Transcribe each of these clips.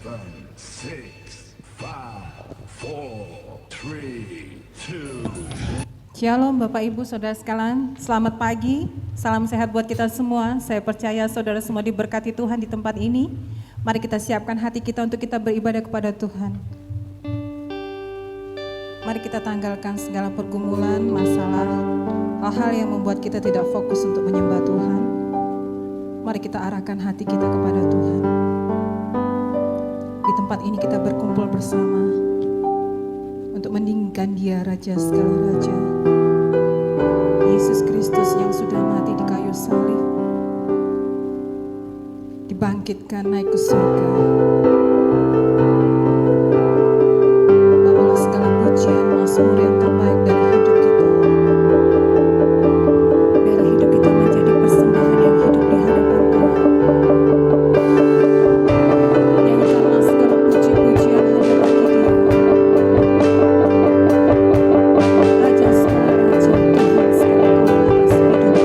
6, 5, 4, 3, 2. Shalom Bapak Ibu Saudara sekalian, selamat pagi, salam sehat buat kita semua. Saya percaya saudara semua diberkati Tuhan di tempat ini. Mari kita siapkan hati kita untuk kita beribadah kepada Tuhan. Mari kita tanggalkan segala pergumulan, masalah, hal-hal yang membuat kita tidak fokus untuk menyembah Tuhan. Mari kita arahkan hati kita kepada Tuhan. Di tempat ini kita berkumpul bersama untuk meninggikan Dia, Raja segala Raja, Yesus Kristus yang sudah mati di kayu salib, dibangkitkan naik ke surga. Bawalah segala pujian, mazmur yang terbaik dari hidup kita. Biarlah hidup kita menjadi persembahan yang hidup di hadapan Tuhan. Nyanyikanlah segala puji-pujian hanya bagi Dia. Raja segala Raja, Tuhan segala Tuhan atas hidup.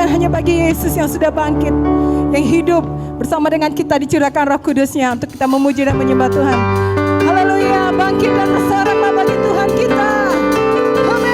kemuliaan hanya bagi Yesus yang sudah bangkit, yang hidup bersama dengan kita, dicurahkan Roh Kudus-Nya untuk kita memuji dan menyembah Tuhan. Haleluya, bangkit dan bersoraklah bagi Tuhan kita. Amin.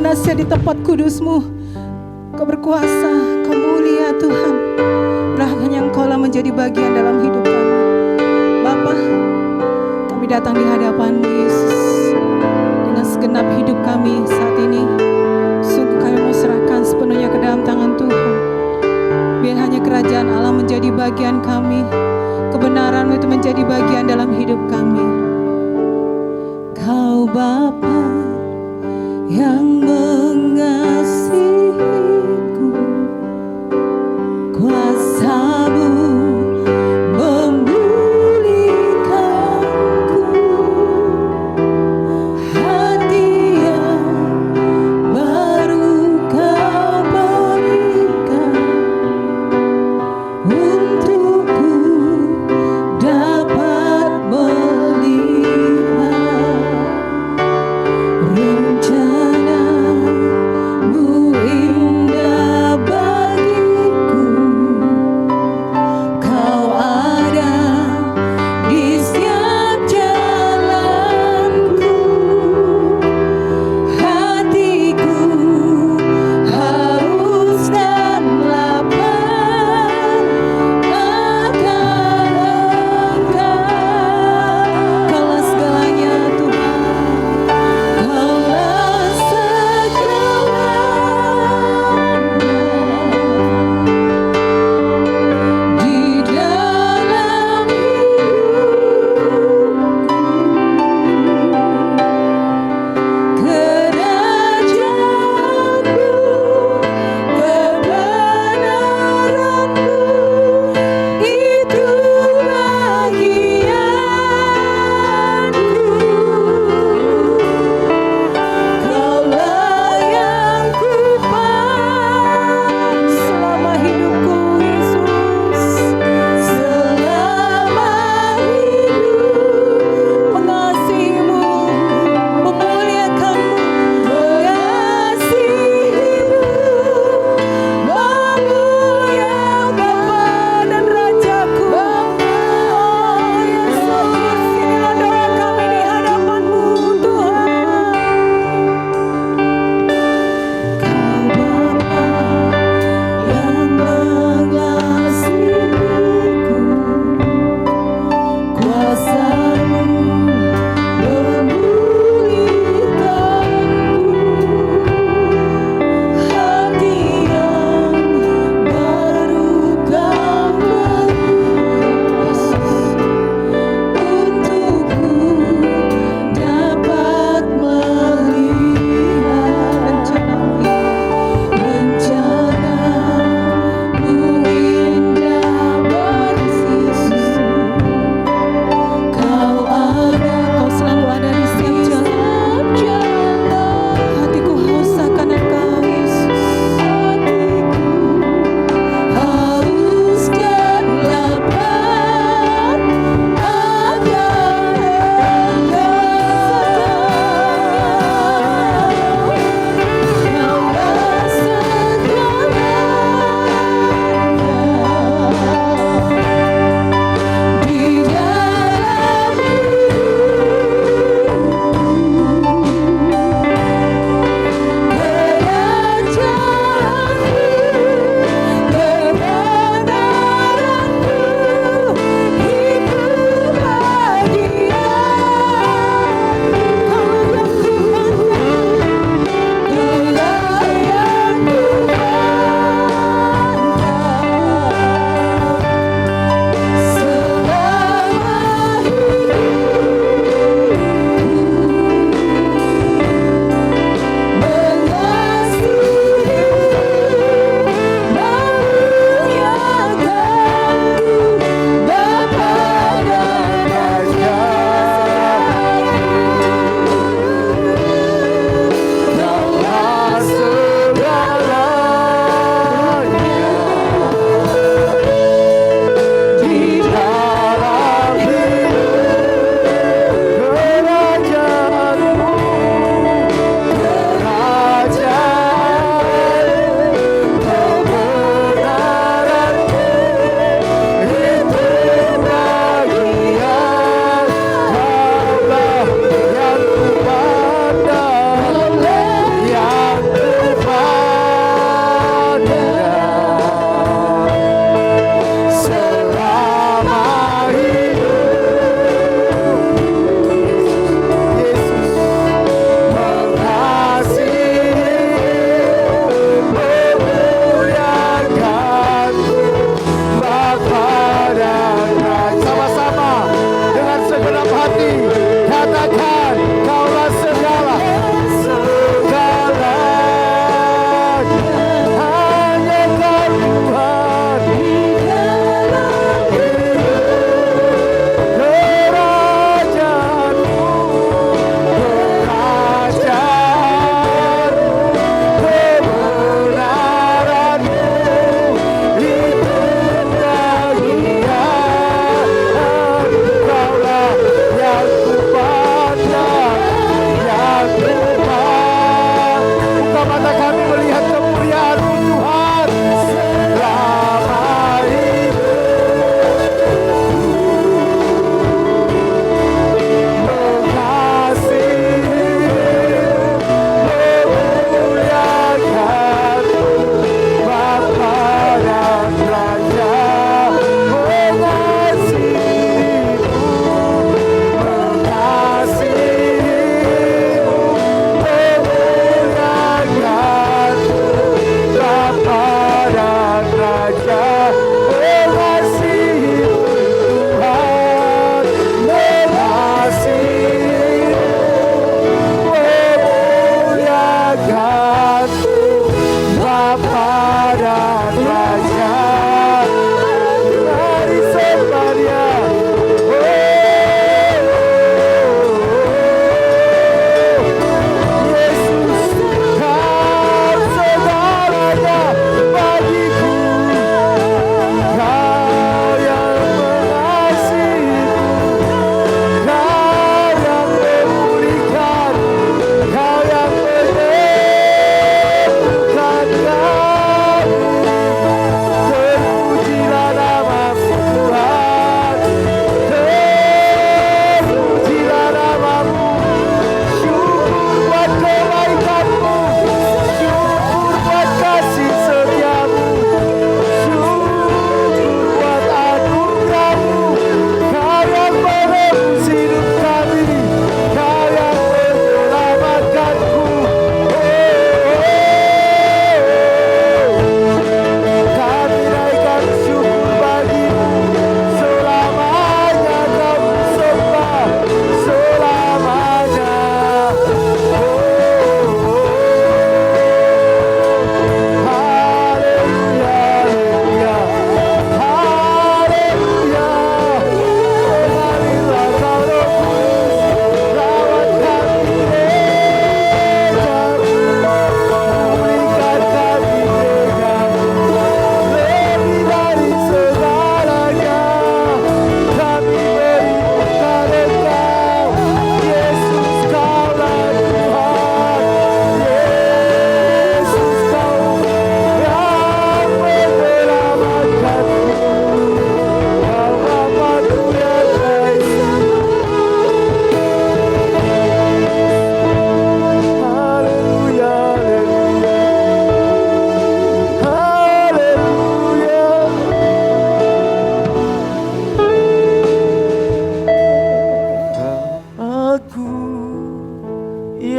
Nasihat di tempat kudus-Mu, Kau berkuasa, Kau mulia Tuhan. Hanya Engkau lah menjadi bagian dalam hidup kami. Bapa, kami datang di hadapan-Mu Yesus dengan segenap hidup kami saat ini. Sungguh kami mau serahkan sepenuhnya ke dalam tangan Tuhan. Biar hanya kerajaan Allah menjadi bagian kami, kebenaran-Mu itu menjadi bagian dalam hidup kami. Kau Bapa yang mengasihiku, kuasa-Mu memulihkanku, hati yang baru Kau berikan untukku dapat melihat rencana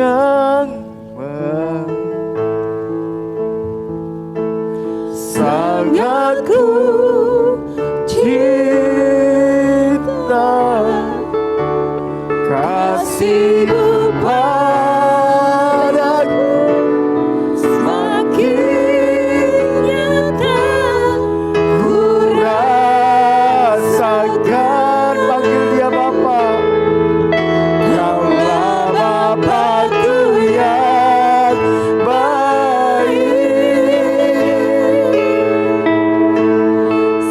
yang baik. Sangat ku cinta kasih-Mu padaku, semakin nyata ku rasakan. Panggil dia Bapa. Kaulah Bapakku yang baik,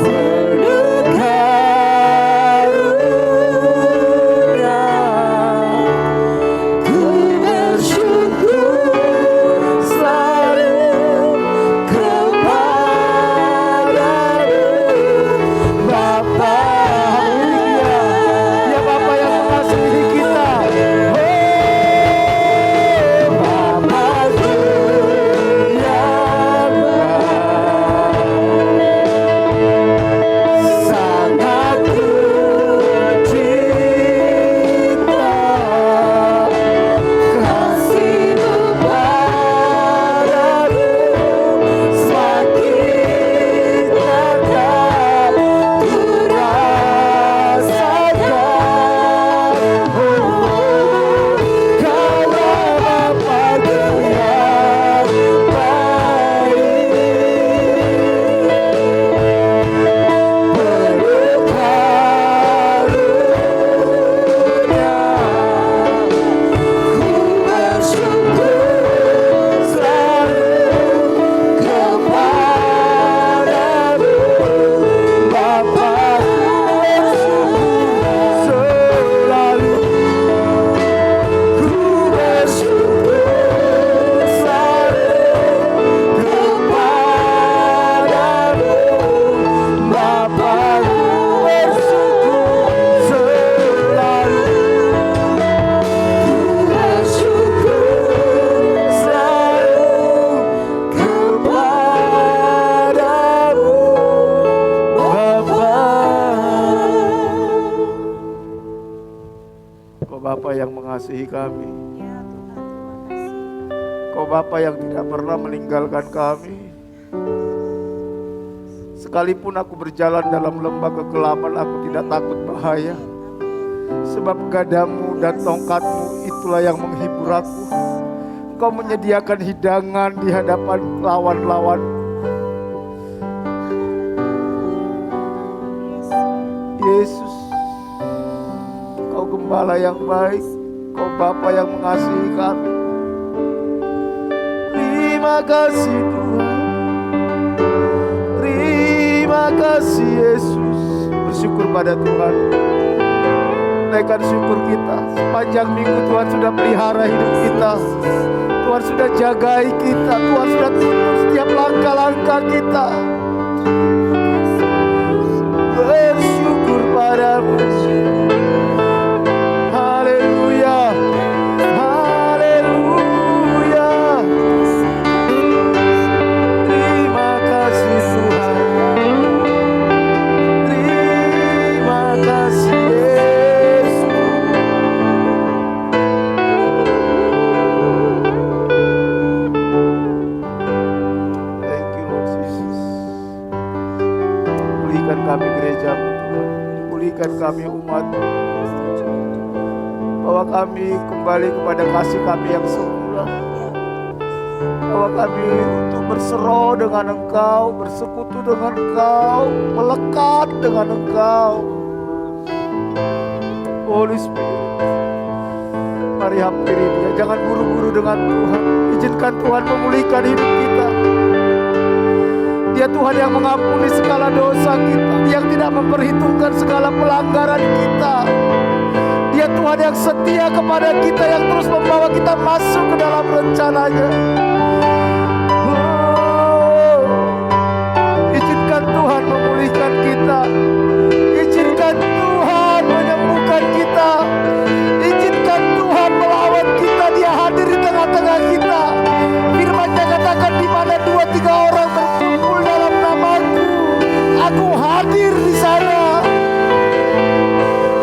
penuh karunia. Ku bersyukur selalu kepadamu, Bapa. Haleluya. Dia Bapa yang mengasihi kita. Bapakku yang baik, sangat ku cinta kasih-Mu padaku, semakin nyata ku rasakan. Kaulah Bapakku yang baik, penuh karunia. Ku bersyukur selalu kepadamu, Bapakku. Selalu ku bersyukur selalu kepadamu, Bapakku. Bersyukur selalu, ku bersyukur selalu kepadamu, Bapa. Kau Bapa yang mengasihi kami. Kau Bapa yang tidak pernah meninggalkan kami. Sekalipun aku berjalan dalam lembah kegelapan, aku tidak takut bahaya. Sebab gadamu dan tongkatmu itulah yang menghibur aku. Engkau menyediakan hidangan di hadapan lawan-lawan. Yesus, Kau Gembala yang baik, Kau Bapa yang mengasihi kami. Terima kasih Tuhan, terima kasih Yesus. Bersyukur pada Tuhan. Naikkan syukur kita. Sepanjang minggu Tuhan sudah pelihara hidup kita. Tuhan sudah jagai kita. Tuhan sudah tuntun setiap langkah-langkah kita. Bersyukur padamu. Haleluya. Haleluya. Terima kasih Tuhan. Terima kasih Yesus. Thank you Lord Jesus. Pulihkan kami gereja-Mu Tuhan. Pulihkan kami umat-Mu. Bawa kami kembali kepada kasih kami yang semula. Bawa kami untuk berseru dengan Engkau, bersekutu dengan Engkau, melekat dengan Engkau. Holy Spirit, mari hampiri Dia. Jangan buru-buru dengan Tuhan. Izinkan Tuhan memulihkan hidup kita. Dia Tuhan yang mengampuni segala dosa kita, yang tidak memperhitungkan segala pelanggaran kita. Dia Tuhan yang setia kepada kita, yang terus membawa kita masuk ke dalam rencana-Nya. Izinkan Tuhan memulihkan kita. Izinkan Tuhan menyembuhkan kita. Izinkan Tuhan melawat kita. Dia hadir di tengah-tengah kita. Firman-Nya katakan, di mana 2-3 orang berkumpul dalam nama-Ku, Aku hadir di sana.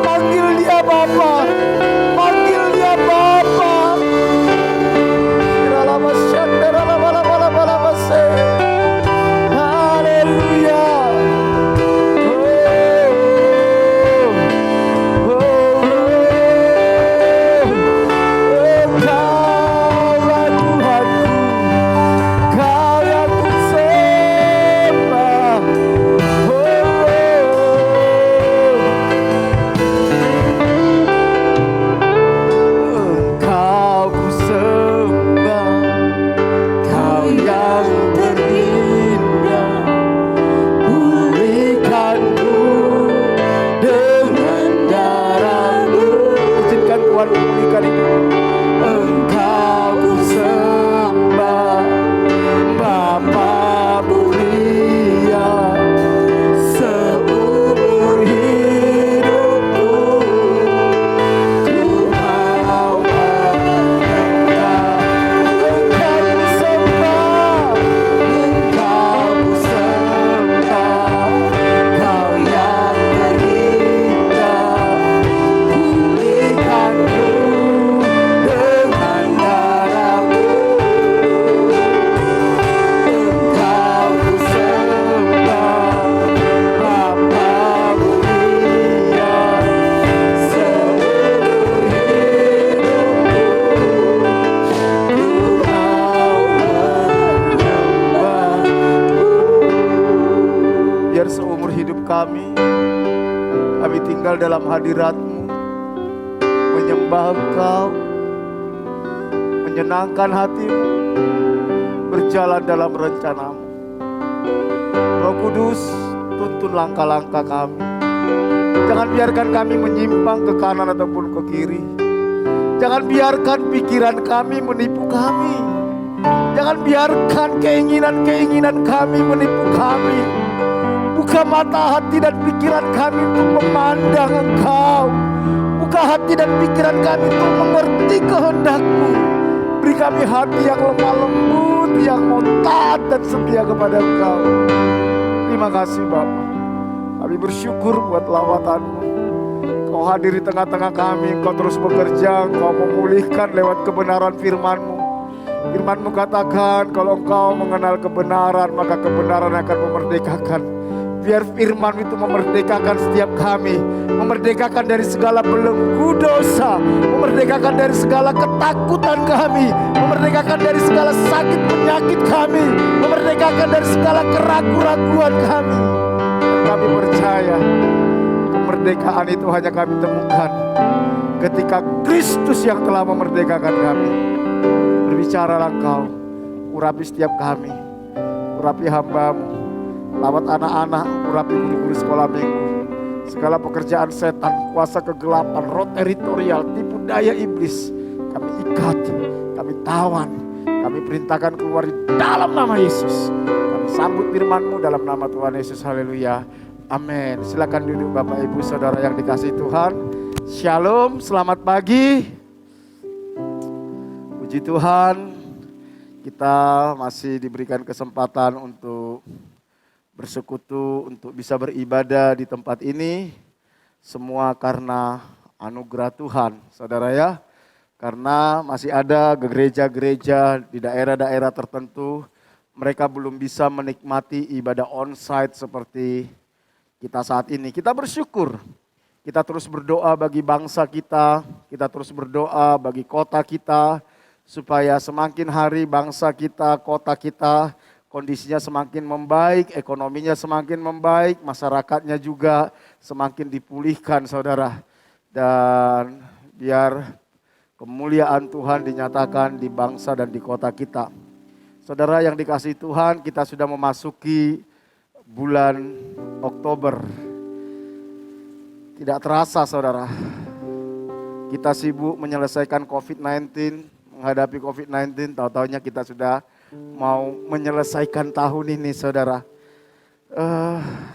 Panggil Dia Bapa. Panggil Dia Bapa. kami tinggal dalam hadirat-Mu, menyembah Engkau, menyenangkan hati-Mu, berjalan dalam rencana-Mu. Roh Kudus, tuntun langkah-langkah kami. Jangan biarkan kami menyimpang ke kanan ataupun ke kiri. Jangan biarkan pikiran kami menipu kami. Jangan biarkan keinginan-keinginan kami menipu kami. Buka mata hati dan pikiran kami untuk memandang Engkau. Buka hati dan pikiran kami untuk mengerti kehendak-Mu. Beri kami hati yang lemah lembut, yang mau taat dan setia kepada Engkau. Terima kasih Bapa. Kami bersyukur buat lawatan-Mu. Kau hadir di tengah-tengah kami, Kau terus bekerja, Kau memulihkan lewat kebenaran firman-Mu. Firman-Mu katakan, kalau Engkau mengenal kebenaran, maka kebenaran akan memerdekakan. Biar firman itu memerdekakan setiap kami, memerdekakan dari segala belenggu dosa, memerdekakan dari segala ketakutan kami, memerdekakan dari segala sakit penyakit kami, memerdekakan dari segala keraguan-raguan kami. Kami percaya kemerdekaan itu hanya kami temukan ketika Kristus yang telah memerdekakan kami. Berbicaralah Engkau, urapi setiap kami, urapi hamba-Mu, lawat anak-anak, urapi guru-guru sekolah minggu. Segala pekerjaan setan, kuasa kegelapan, roh teritorial, tipu daya iblis, kami ikat, kami tawan, kami perintahkan keluar di dalam nama Yesus. Kami sambut firman-Mu dalam nama Tuhan Yesus. Haleluya. Amin. Silakan duduk Bapak Ibu Saudara yang dikasihi Tuhan. Shalom, selamat pagi. Puji Tuhan, kita masih diberikan kesempatan untuk bersekutu, untuk bisa beribadah di tempat ini. Semua karena anugerah Tuhan, saudara ya. Karena masih ada gereja-gereja di daerah-daerah tertentu, mereka belum bisa menikmati ibadah onsite seperti kita saat ini. Kita bersyukur, kita terus berdoa bagi bangsa kita terus berdoa bagi kota kita, supaya semakin hari bangsa kita, kota kita, kondisinya semakin membaik, ekonominya semakin membaik, masyarakatnya juga semakin dipulihkan saudara. Dan biar kemuliaan Tuhan dinyatakan di bangsa dan di kota kita. Saudara yang dikasihi Tuhan, kita sudah memasuki bulan Oktober. Tidak terasa saudara, kita sibuk menyelesaikan COVID-19, menghadapi COVID-19, tahu-tahunya kita sudah mau menyelesaikan tahun ini saudara.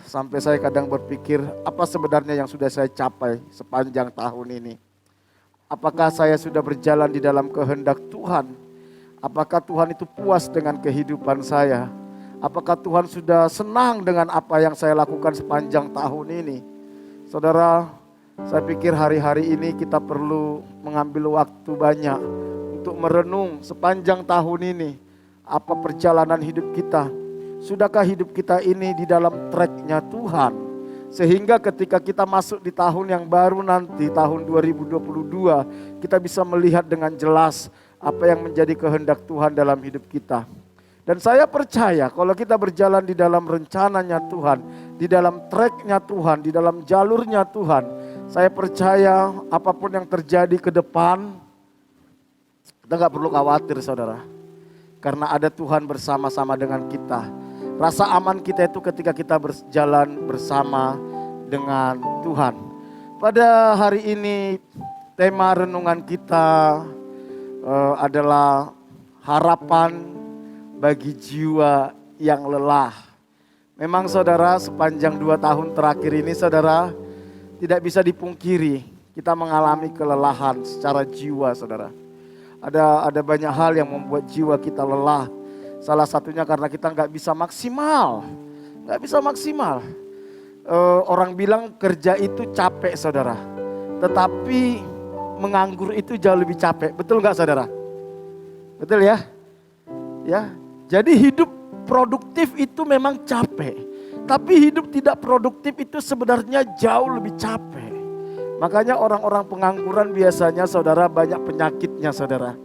Sampai saya kadang berpikir, apa sebenarnya yang sudah saya capai sepanjang tahun ini? Apakah saya sudah berjalan di dalam kehendak Tuhan? Apakah Tuhan itu puas dengan kehidupan saya? Apakah Tuhan sudah senang dengan apa yang saya lakukan sepanjang tahun ini? Saudara, saya pikir hari-hari ini kita perlu mengambil waktu banyak untuk merenung sepanjang tahun ini. Apa perjalanan hidup kita? Sudahkah hidup kita ini di dalam track-nya Tuhan? Sehingga ketika kita masuk di tahun yang baru nanti, tahun 2022, kita bisa melihat dengan jelas apa yang menjadi kehendak Tuhan dalam hidup kita. Dan saya percaya kalau kita berjalan di dalam rencananya Tuhan, di dalam track-nya Tuhan, di dalam jalurnya Tuhan, saya percaya apapun yang terjadi ke depan, kita gak perlu khawatir saudara. Karena ada Tuhan bersama-sama dengan kita. Rasa aman kita itu ketika kita berjalan bersama dengan Tuhan. Pada hari ini tema renungan kita adalah harapan bagi jiwa yang lelah. Memang saudara, sepanjang 2 tahun terakhir ini saudara, tidak bisa dipungkiri kita mengalami kelelahan secara jiwa saudara. Ada banyak hal yang membuat jiwa kita lelah. Salah satunya karena kita nggak bisa maksimal. Orang bilang kerja itu capek saudara. Tetapi menganggur itu jauh lebih capek. Betul nggak saudara? Betul ya? Ya. Jadi hidup produktif itu memang capek. Tapi hidup tidak produktif itu sebenarnya jauh lebih capek. Makanya orang-orang pengangguran biasanya saudara banyak penyakitnya saudara.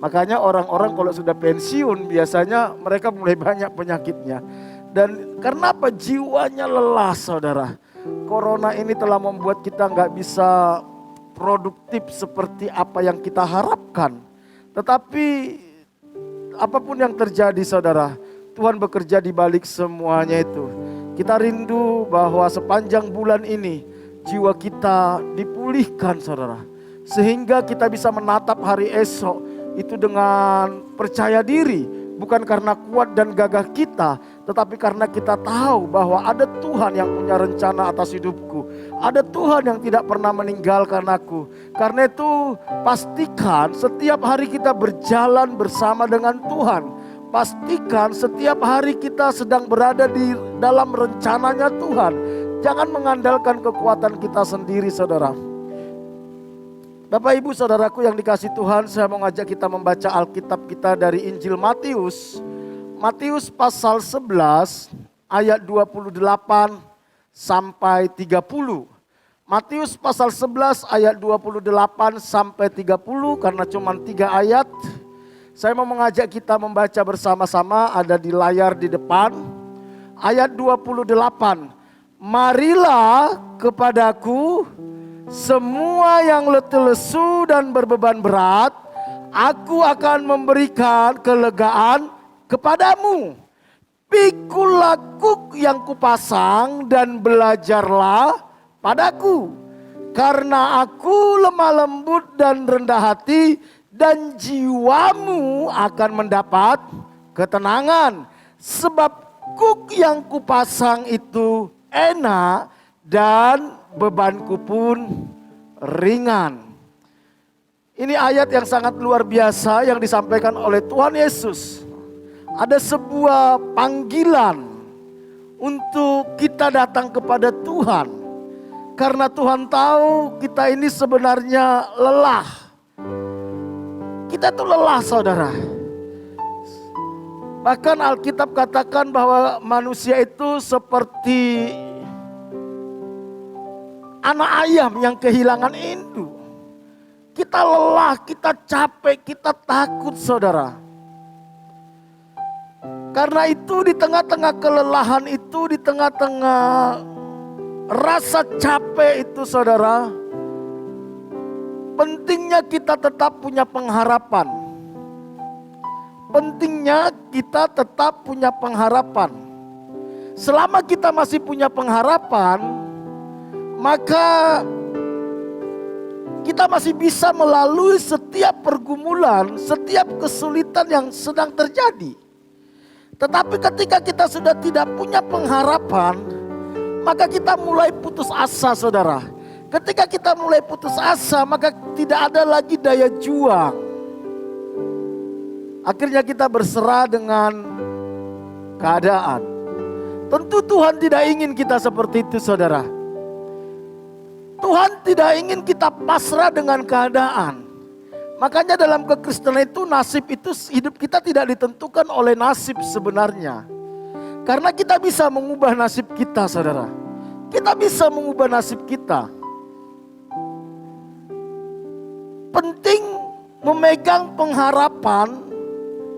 Makanya orang-orang kalau sudah pensiun biasanya mereka mulai banyak penyakitnya. Dan karena apa? Jiwanya lelah saudara. Corona ini telah membuat kita nggak bisa produktif seperti apa yang kita harapkan. Tetapi apapun yang terjadi saudara, Tuhan bekerja di balik semuanya itu. Kita rindu bahwa sepanjang bulan ini jiwa kita dipulihkan saudara. Sehingga kita bisa menatap hari esok itu dengan percaya diri. Bukan karena kuat dan gagah kita, tetapi karena kita tahu bahwa ada Tuhan yang punya rencana atas hidupku. Ada Tuhan yang tidak pernah meninggalkan aku. Karena itu pastikan setiap hari kita berjalan bersama dengan Tuhan. Pastikan setiap hari kita sedang berada di dalam rencananya Tuhan. Jangan mengandalkan kekuatan kita sendiri saudara. Bapak Ibu Saudaraku yang dikasih Tuhan, saya mau ngajak kita membaca Alkitab kita dari Injil Matius. Matius pasal 11 ayat 28 sampai 30. Matius pasal 11 ayat 28 sampai 30 karena cuma 3 ayat. Saya mau mengajak kita membaca bersama-sama, ada di layar di depan. Ayat 28. Marilah kepadaku semua yang letih lesu dan berbeban berat, aku akan memberikan kelegaan kepadamu. Pikulah kuk yang kupasang dan belajarlah padaku. Karena aku lemah lembut dan rendah hati, dan jiwamu akan mendapat ketenangan. Sebab kuk yang kupasang itu enak dan bebanku pun ringan. Ini ayat yang sangat luar biasa yang disampaikan oleh Tuhan Yesus. Ada sebuah panggilan untuk kita datang kepada Tuhan. Karena Tuhan tahu kita ini sebenarnya lelah. Kita tuh lelah saudara. Bahkan Alkitab katakan bahwa manusia itu seperti anak ayam yang kehilangan induk. Kita lelah, kita capek, kita takut saudara. Karena itu di tengah-tengah kelelahan itu, di tengah-tengah rasa capek itu saudara, pentingnya kita tetap punya pengharapan. Pentingnya kita tetap punya pengharapan. Selama kita masih punya pengharapan, maka kita masih bisa melalui setiap pergumulan, setiap kesulitan yang sedang terjadi. Tetapi ketika kita sudah tidak punya pengharapan, maka kita mulai putus asa saudara. Ketika kita mulai putus asa, maka tidak ada lagi daya juang. Akhirnya kita berserah dengan keadaan. Tentu Tuhan tidak ingin kita seperti itu saudara. Tuhan tidak ingin kita pasrah dengan keadaan. Makanya dalam kekristenan itu nasib itu, hidup kita tidak ditentukan oleh nasib sebenarnya. Karena kita bisa mengubah nasib kita saudara. Kita bisa mengubah nasib kita. Penting memegang pengharapan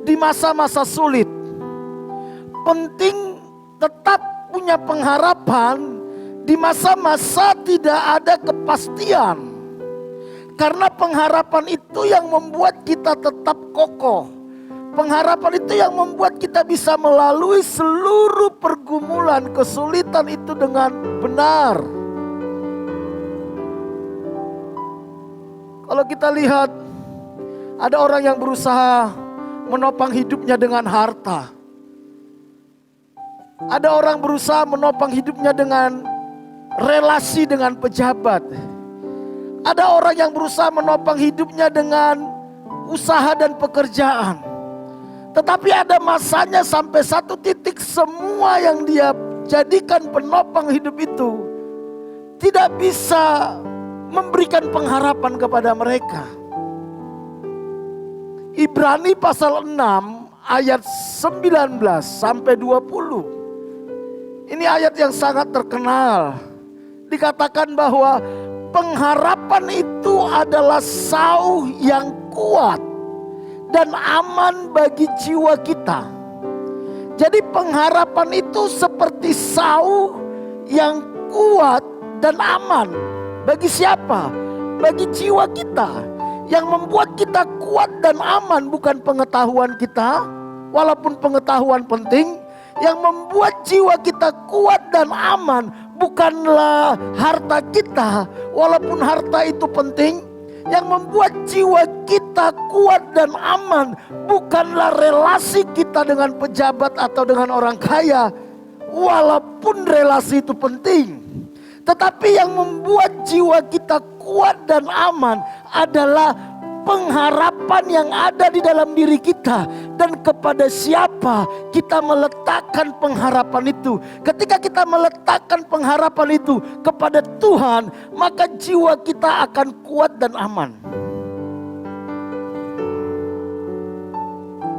di masa-masa sulit. Penting tetap punya pengharapan di masa-masa tidak ada kepastian. Karena pengharapan itu yang membuat kita tetap kokoh. Pengharapan itu yang membuat kita bisa melalui seluruh pergumulan, kesulitan itu dengan benar. Kalau kita lihat, ada orang yang berusaha menopang hidupnya dengan harta. Ada orang berusaha menopang hidupnya dengan relasi dengan pejabat. Ada orang yang berusaha menopang hidupnya dengan usaha dan pekerjaan. Tetapi ada masanya sampai satu titik semua yang dia jadikan penopang hidup itu tidak bisa memberikan pengharapan kepada mereka. Ibrani pasal 6 ayat 19 sampai 20. Ini ayat yang sangat terkenal. Dikatakan bahwa pengharapan itu adalah sauh yang kuat dan aman bagi jiwa kita. Jadi pengharapan itu seperti sauh yang kuat dan aman. Bagi siapa? Bagi jiwa kita. Yang membuat kita kuat dan aman bukan pengetahuan kita, walaupun pengetahuan penting. Yang membuat jiwa kita kuat dan aman bukanlah harta kita, walaupun harta itu penting. Yang membuat jiwa kita kuat dan aman bukanlah relasi kita dengan pejabat atau dengan orang kaya, walaupun relasi itu penting. Tetapi yang membuat jiwa kita kuat dan aman adalah pengharapan yang ada di dalam diri kita. Dan kepada siapa kita meletakkan pengharapan itu. Ketika kita meletakkan pengharapan itu kepada Tuhan, maka jiwa kita akan kuat dan aman.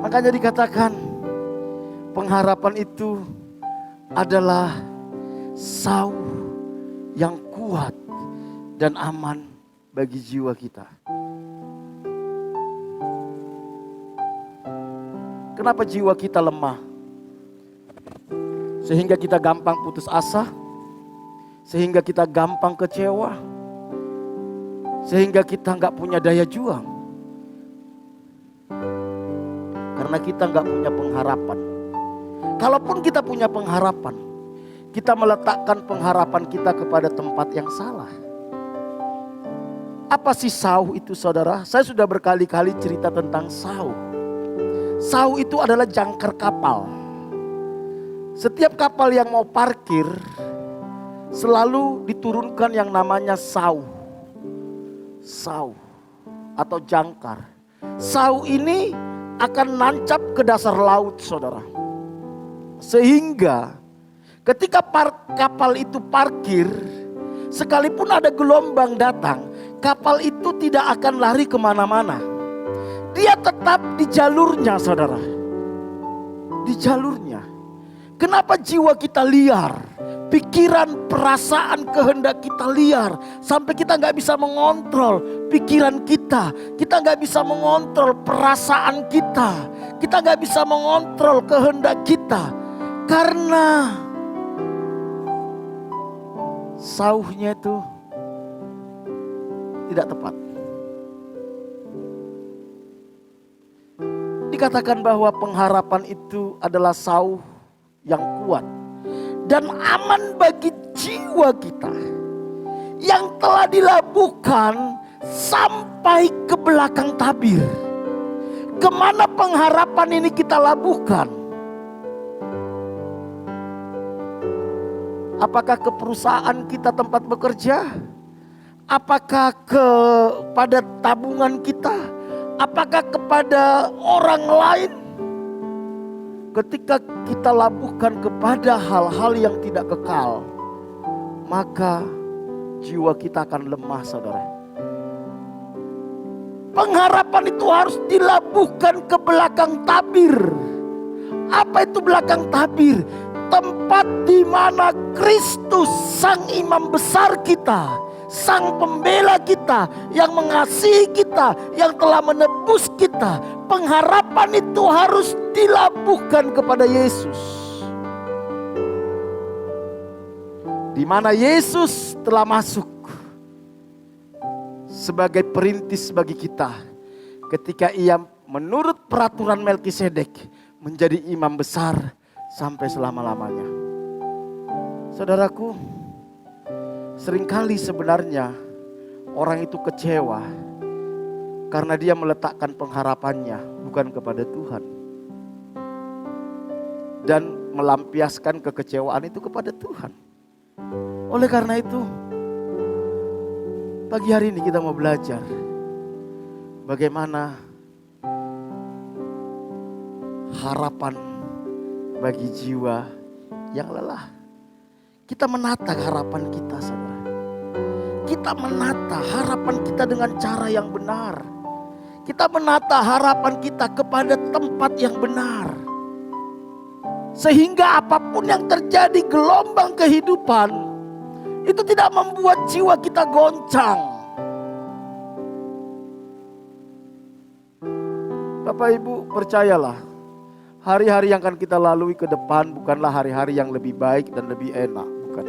Makanya dikatakan pengharapan itu adalah sauh yang kuat dan aman bagi jiwa kita. Kenapa jiwa kita lemah? Sehingga kita gampang putus asa, sehingga kita gampang kecewa, sehingga kita nggak punya daya juang. Karena kita nggak punya pengharapan. Kalaupun kita punya pengharapan, kita meletakkan pengharapan kita kepada tempat yang salah. Apa sih sauh itu, saudara? Saya sudah berkali-kali cerita tentang sauh. Sauh itu adalah jangkar kapal. Setiap kapal yang mau parkir selalu diturunkan yang namanya sauh. Sauh atau jangkar. Sauh ini akan nancap ke dasar laut, saudara. Sehingga ketika kapal itu parkir, sekalipun ada gelombang datang, kapal itu tidak akan lari kemana-mana. Dia tetap di jalurnya, saudara. Di jalurnya. Kenapa jiwa kita liar? Pikiran, perasaan, kehendak kita liar. Sampai kita gak bisa mengontrol pikiran kita. Kita gak bisa mengontrol perasaan kita. Kita gak bisa mengontrol kehendak kita. Karena sauhnya itu tidak tepat. Dikatakan bahwa pengharapan itu adalah sauh yang kuat dan aman bagi jiwa kita yang telah dilabuhkan sampai ke belakang tabir. Kemana pengharapan ini kita labuhkan? Apakah ke perusahaan kita tempat bekerja? Apakah kepada tabungan kita? Apakah kepada orang lain? Ketika kita labuhkan kepada hal-hal yang tidak kekal, maka jiwa kita akan lemah, saudara. Pengharapan itu harus dilabuhkan ke belakang tabir. Apa itu belakang tabir? Tempat di mana Kristus, sang imam besar kita, sang pembela kita, yang mengasihi kita, yang telah menebus kita. Pengharapan itu harus dilabuhkan kepada Yesus. Di mana Yesus telah masuk sebagai perintis bagi kita. Ketika ia menurut peraturan Melkisedek menjadi imam besar sampai selama-lamanya. Saudaraku, seringkali sebenarnya orang itu kecewa karena dia meletakkan pengharapannya bukan kepada Tuhan. Dan melampiaskan kekecewaan itu kepada Tuhan. Oleh karena itu, pagi hari ini kita mau belajar bagaimana harapan bagi jiwa yang lelah. Kita menata harapan kita, saudara. Kita menata harapan kita dengan cara yang benar. Kita menata harapan kita kepada tempat yang benar. Sehingga apapun yang terjadi, gelombang kehidupan itu tidak membuat jiwa kita goncang. Bapak Ibu, percayalah, hari-hari yang akan kita lalui ke depan bukanlah hari-hari yang lebih baik dan lebih enak, bukan.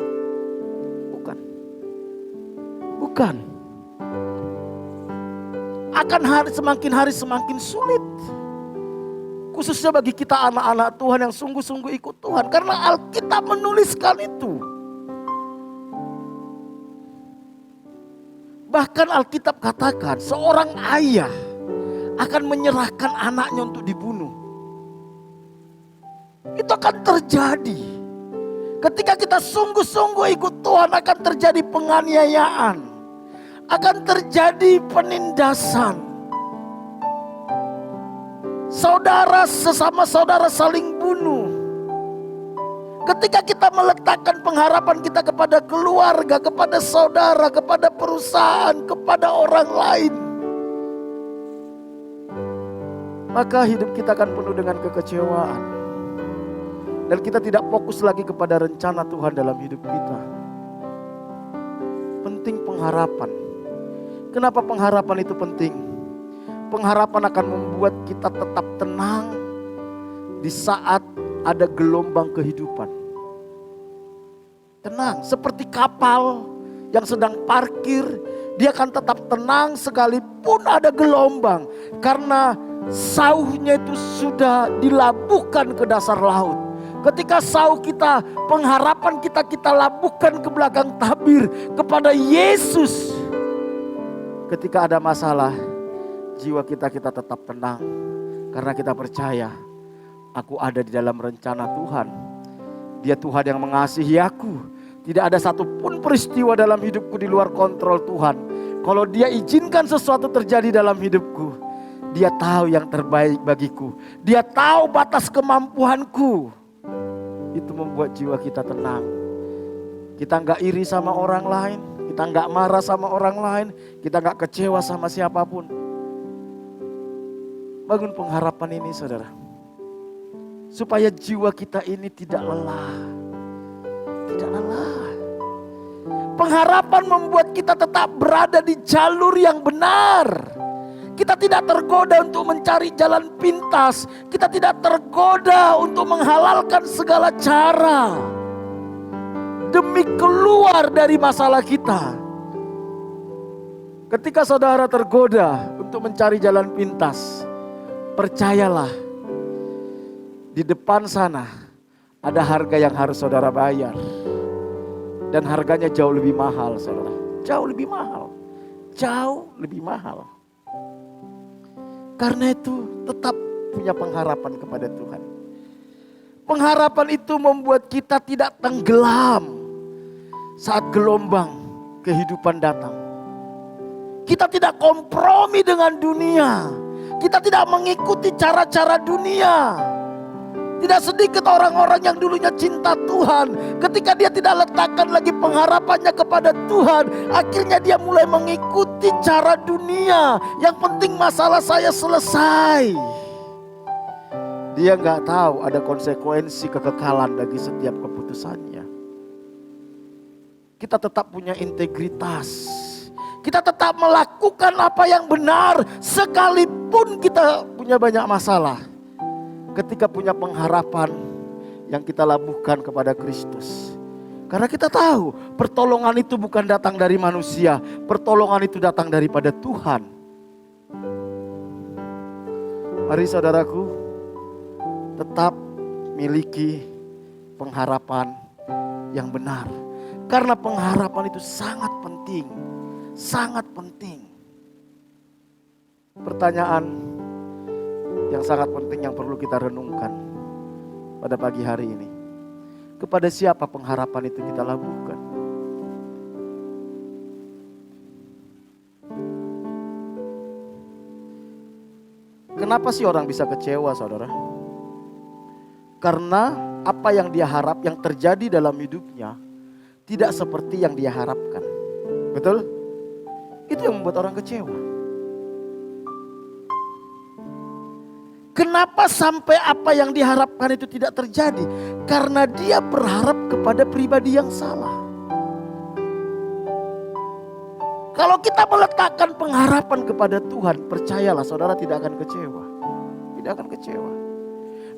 lakukan akan semakin hari semakin sulit. Khususnya bagi kita anak-anak Tuhan yang sungguh-sungguh ikut Tuhan. Karena Alkitab menuliskan itu. Bahkan Alkitab katakan seorang ayah akan menyerahkan anaknya untuk dibunuh. Itu akan terjadi. Ketika kita sungguh-sungguh ikut Tuhan akan terjadi penganiayaan. Akan terjadi penindasan. Saudara sesama saudara saling bunuh. Ketika kita meletakkan pengharapan kita kepada keluarga, kepada saudara, kepada perusahaan, kepada orang lain, maka hidup kita akan penuh dengan kekecewaan. Dan kita tidak fokus lagi kepada rencana Tuhan dalam hidup kita. Penting pengharapan. Kenapa pengharapan itu penting? Pengharapan akan membuat kita tetap tenang di saat ada gelombang kehidupan. Tenang, seperti kapal yang sedang parkir, dia akan tetap tenang sekalipun ada gelombang. Karena sauhnya itu sudah dilabuhkan ke dasar laut. Ketika sauh kita, pengharapan kita labuhkan ke belakang tabir kepada Yesus. Ketika ada masalah, jiwa kita tetap tenang. Karena kita percaya, aku ada di dalam rencana Tuhan. Dia Tuhan yang mengasihi aku. Tidak ada satupun peristiwa dalam hidupku di luar kontrol Tuhan. Kalau Dia izinkan sesuatu terjadi dalam hidupku, Dia tahu yang terbaik bagiku. Dia tahu batas kemampuanku. Itu membuat jiwa kita tenang. Kita gak iri sama orang lain. Kita gak marah sama orang lain. Kita gak kecewa sama siapapun. Bangun pengharapan ini saudara. Supaya jiwa kita ini tidak lelah. Tidak lelah. Pengharapan membuat kita tetap berada di jalur yang benar. Kita tidak tergoda untuk mencari jalan pintas. Kita tidak tergoda untuk menghalalkan segala cara. Demi keluar dari masalah kita. Ketika saudara tergoda untuk mencari jalan pintas, percayalah, di depan sana ada harga yang harus saudara bayar. Dan harganya jauh lebih mahal saudara. Jauh lebih mahal. Jauh lebih mahal. Karena itu tetap punya pengharapan kepada Tuhan. Pengharapan itu membuat kita tidak tenggelam saat gelombang kehidupan datang. Kita tidak kompromi dengan dunia. Kita tidak mengikuti cara-cara dunia. Tidak sedikit orang-orang yang dulunya cinta Tuhan, ketika dia tidak letakkan lagi pengharapannya kepada Tuhan, akhirnya dia mulai mengikuti cara dunia. Yang penting masalah saya selesai. Dia gak tahu ada konsekuensi kekekalan bagi setiap keputusannya. Kita tetap punya integritas. Kita tetap melakukan apa yang benar sekalipun kita punya banyak masalah. Ketika punya pengharapan yang kita labuhkan kepada Kristus. Karena kita tahu pertolongan itu bukan datang dari manusia. Pertolongan itu datang daripada Tuhan. Mari saudaraku, tetap miliki pengharapan yang benar. Karena pengharapan itu sangat penting. Sangat penting. Pertanyaan yang sangat penting yang perlu kita renungkan pada pagi hari ini. Kepada siapa pengharapan itu kita labuhkan? Kenapa sih orang bisa kecewa saudara? Karena apa yang dia harap yang terjadi dalam hidupnya tidak seperti yang dia harapkan. Betul? Itu yang membuat orang kecewa. Kenapa sampai apa yang diharapkan itu tidak terjadi? Karena dia berharap kepada pribadi yang salah. Kalau kita meletakkan pengharapan kepada Tuhan, percayalah saudara tidak akan kecewa. Tidak akan kecewa.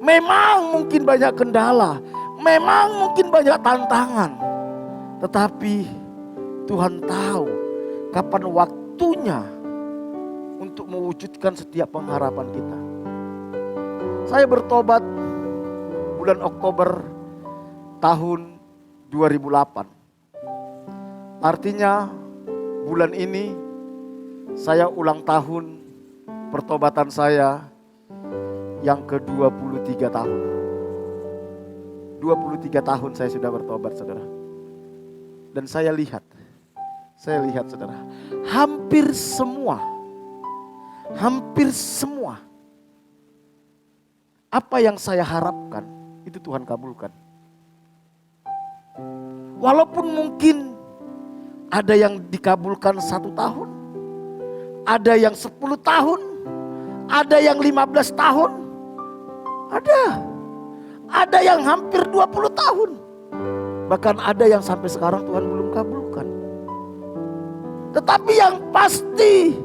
Memang mungkin banyak kendala, memang mungkin banyak tantangan. Tetapi Tuhan tahu kapan waktunya untuk mewujudkan setiap pengharapan kita. Saya bertobat bulan Oktober tahun 2008. Artinya bulan ini saya ulang tahun pertobatan saya yang ke-23 tahun. 23 tahun saya sudah bertobat, saudara. Dan saya lihat saudara, hampir semua apa yang saya harapkan itu Tuhan kabulkan. Walaupun mungkin ada yang dikabulkan 1 tahun, ada yang 10 tahun, ada yang 15 tahun, ada yang hampir 20 tahun. Bahkan ada yang sampai sekarang Tuhan belum kabulkan. Tetapi yang pasti,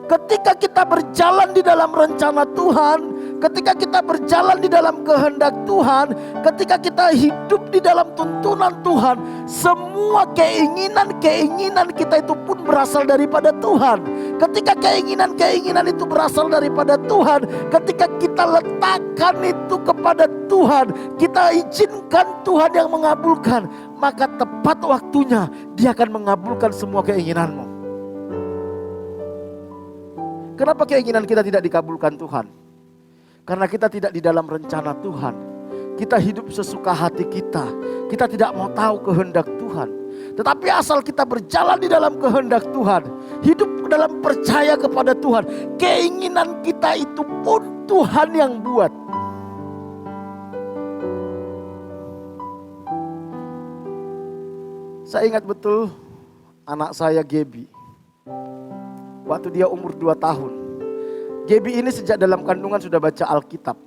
ketika kita berjalan di dalam rencana Tuhan, ketika kita berjalan di dalam kehendak Tuhan, ketika kita hidup di dalam tuntunan Tuhan, semua keinginan kita itu pun berasal daripada Tuhan. Ketika keinginan itu berasal daripada Tuhan, ketika kita letakkan itu kepada Tuhan, kita izinkan Tuhan yang mengabulkan, maka tepat waktunya Dia akan mengabulkan semua keinginanmu. Kenapa keinginan kita tidak dikabulkan Tuhan? Karena kita tidak di dalam rencana Tuhan. Kita hidup sesuka hati kita. Kita tidak mau tahu kehendak Tuhan. Tetapi asal kita berjalan di dalam kehendak Tuhan, hidup dalam percaya kepada Tuhan, keinginan kita itu pun Tuhan yang buat. Saya ingat betul anak saya Gaby. Waktu dia umur 2 tahun. Gaby ini sejak dalam kandungan sudah baca Alkitab.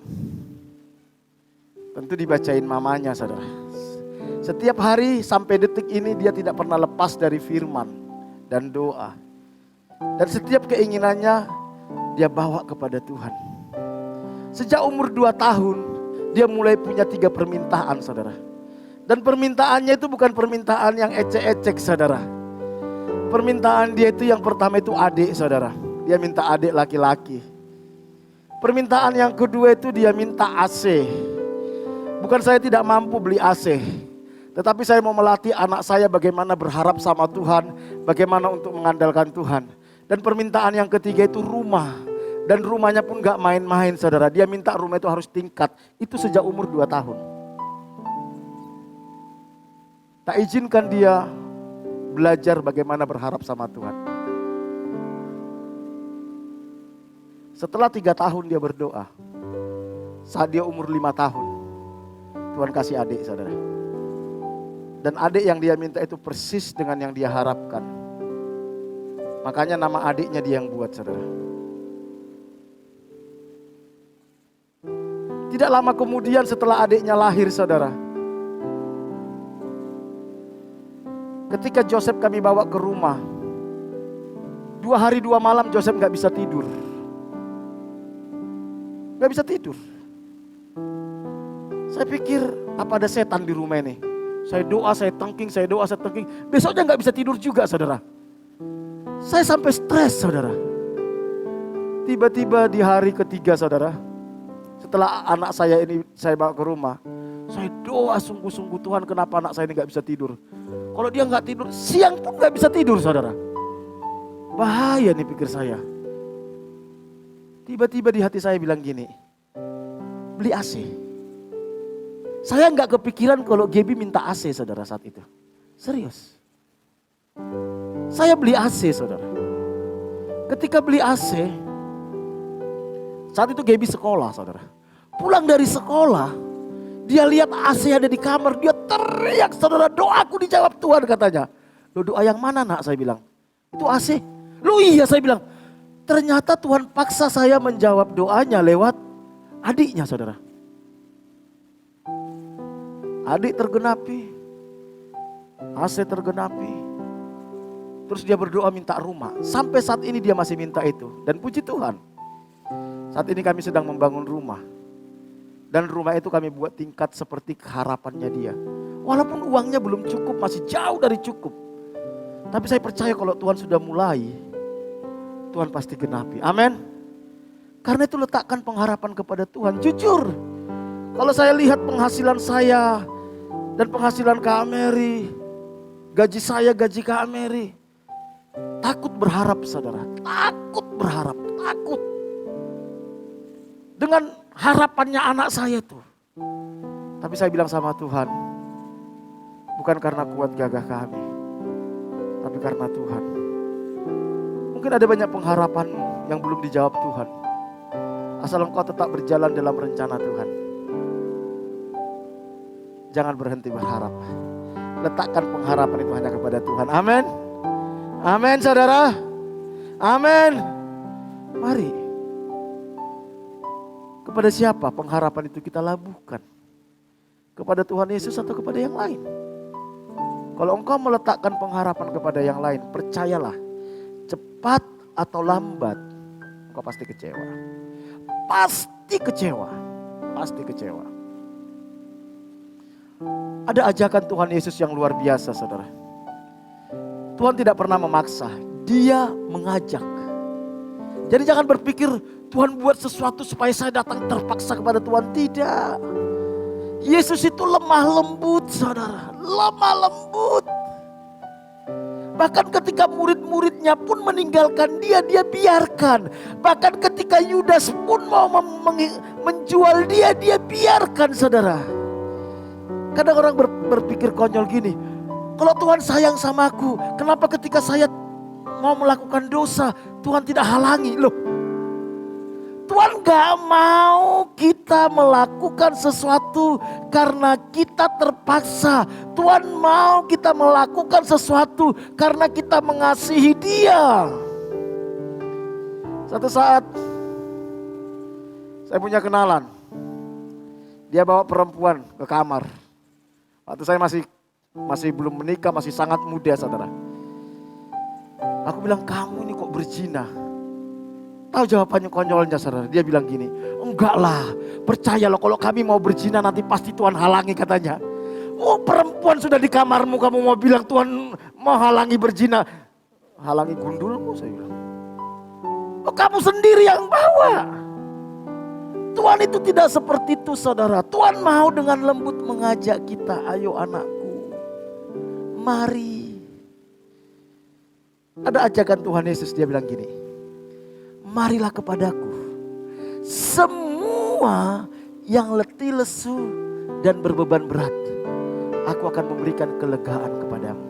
Tentu dibacain mamanya, saudara. Setiap hari sampai detik ini dia tidak pernah lepas dari firman dan doa. Dan setiap keinginannya dia bawa kepada Tuhan. Sejak umur 2 tahun dia mulai punya 3 permintaan, saudara. Dan permintaannya itu bukan permintaan yang ecek-ecek, saudara. Permintaan dia itu yang pertama itu adik, saudara. Dia minta adik laki-laki. Permintaan yang kedua itu dia minta AC. Bukan saya tidak mampu beli AC, tetapi saya mau melatih anak saya bagaimana berharap sama Tuhan, bagaimana untuk mengandalkan Tuhan. Dan permintaan yang ketiga itu rumah. Dan rumahnya pun gak main-main, saudara. Dia minta rumah itu harus tingkat. Itu sejak umur 2 tahun. Tak izinkan dia belajar bagaimana berharap sama Tuhan. Setelah 3 tahun dia berdoa. Saat dia umur 5 tahun. Tuhan kasih adik, saudara. Dan adik yang dia minta itu persis dengan yang dia harapkan. Makanya nama adiknya dia yang buat, saudara. Tidak lama kemudian setelah adiknya lahir, saudara. Ketika Joseph kami bawa ke rumah, 2 hari 2 malam Joseph gak bisa tidur. Gak bisa tidur. Saya pikir apa ada setan di rumah ini. Saya doa, saya tengking. Besoknya gak bisa tidur juga, saudara. Saya sampai stres, saudara. Tiba-tiba di hari ketiga, saudara, setelah anak saya ini saya bawa ke rumah, saya doa sungguh-sungguh, Tuhan kenapa anak saya ini gak bisa tidur. Kalau dia gak tidur, siang pun gak bisa tidur, saudara. Bahaya nih pikir saya. Tiba-tiba di hati saya bilang gini, beli AC. Saya gak kepikiran kalau Gaby minta AC, saudara, saat itu. Serius. Saya beli AC, saudara. Ketika beli AC, saat itu Gaby sekolah, saudara. Pulang dari sekolah, dia lihat AC ada di kamar, dia teriak, saudara, doaku dijawab Tuhan, katanya. Loh, doa yang mana, nak? Saya bilang, itu AC. Loh iya, saya bilang, ternyata Tuhan paksa saya menjawab doanya lewat adiknya, saudara. Adik tergenapi, AC tergenapi. Terus dia berdoa minta rumah. Sampai saat ini dia masih minta itu. Dan puji Tuhan, saat ini kami sedang membangun rumah. Dan rumah itu kami buat tingkat seperti harapannya dia. Walaupun uangnya belum cukup, masih jauh dari cukup. Tapi saya percaya kalau Tuhan sudah mulai, Tuhan pasti genapi. Amin. Karena itu letakkan pengharapan kepada Tuhan. Jujur, kalau saya lihat penghasilan saya dan penghasilan Kak Mary, gaji saya, gaji Kak Mary, takut berharap saudara. Takut berharap, takut. Dengan harapannya anak saya tuh. Tapi saya bilang sama Tuhan, bukan karena kuat gagah kami, tapi karena Tuhan. Mungkin ada banyak pengharapanmu yang belum dijawab Tuhan. Asal engkau tetap berjalan dalam rencana Tuhan. Jangan berhenti berharap. Letakkan pengharapan itu hanya kepada Tuhan. Amin. Amin saudara. Amin. Mari. Kepada siapa pengharapan itu kita labuhkan? Kepada Tuhan Yesus atau kepada yang lain? Kalau engkau meletakkan pengharapan kepada yang lain, percayalah, cepat atau lambat, engkau pasti kecewa. Pasti kecewa. Pasti kecewa. Ada ajakan Tuhan Yesus yang luar biasa saudara. Tuhan tidak pernah memaksa, Dia mengajak. Jadi jangan berpikir Tuhan buat sesuatu supaya saya datang terpaksa kepada Tuhan. Tidak. Yesus itu lemah lembut saudara. Lemah lembut. Bahkan ketika murid-muridnya pun meninggalkan dia biarkan. Bahkan ketika Yudas pun mau menjual dia biarkan saudara. Kadang orang berpikir konyol gini, kalau Tuhan sayang sama aku, kenapa ketika saya mau melakukan dosa, Tuhan tidak halangi? Loh, Tuhan gak mau kita melakukan sesuatu karena kita terpaksa. Tuhan mau kita melakukan sesuatu karena kita mengasihi Dia. Satu saat saya punya kenalan, dia bawa perempuan ke kamar. Waktu saya masih belum menikah, masih sangat muda saudara. Aku bilang, kamu ini kok berzina? Tahu jawabannya konyolnya saudara. Dia bilang gini, enggak lah, percayalah kalau kami mau berzina nanti pasti Tuhan halangi katanya. Oh, perempuan sudah di kamarmu, kamu mau bilang Tuhan mau halangi berzina. Halangi gundulmu, saya bilang. Oh, kamu sendiri yang bawa. Tuhan itu tidak seperti itu saudara. Tuhan mau dengan lembut mengajak kita, ayo anakku, mari. Ada ajakan Tuhan Yesus, dia bilang gini, marilah kepadaku semua yang letih lesu dan berbeban berat, aku akan memberikan kelegaan kepadamu.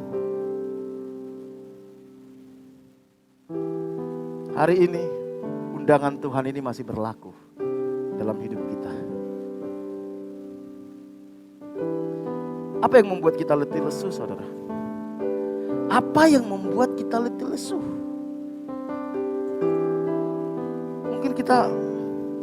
Hari ini undangan Tuhan ini masih berlaku dalam hidup kita. Apa yang membuat kita letih lesu saudara? Apa yang membuat kita letih lesu? Mungkin kita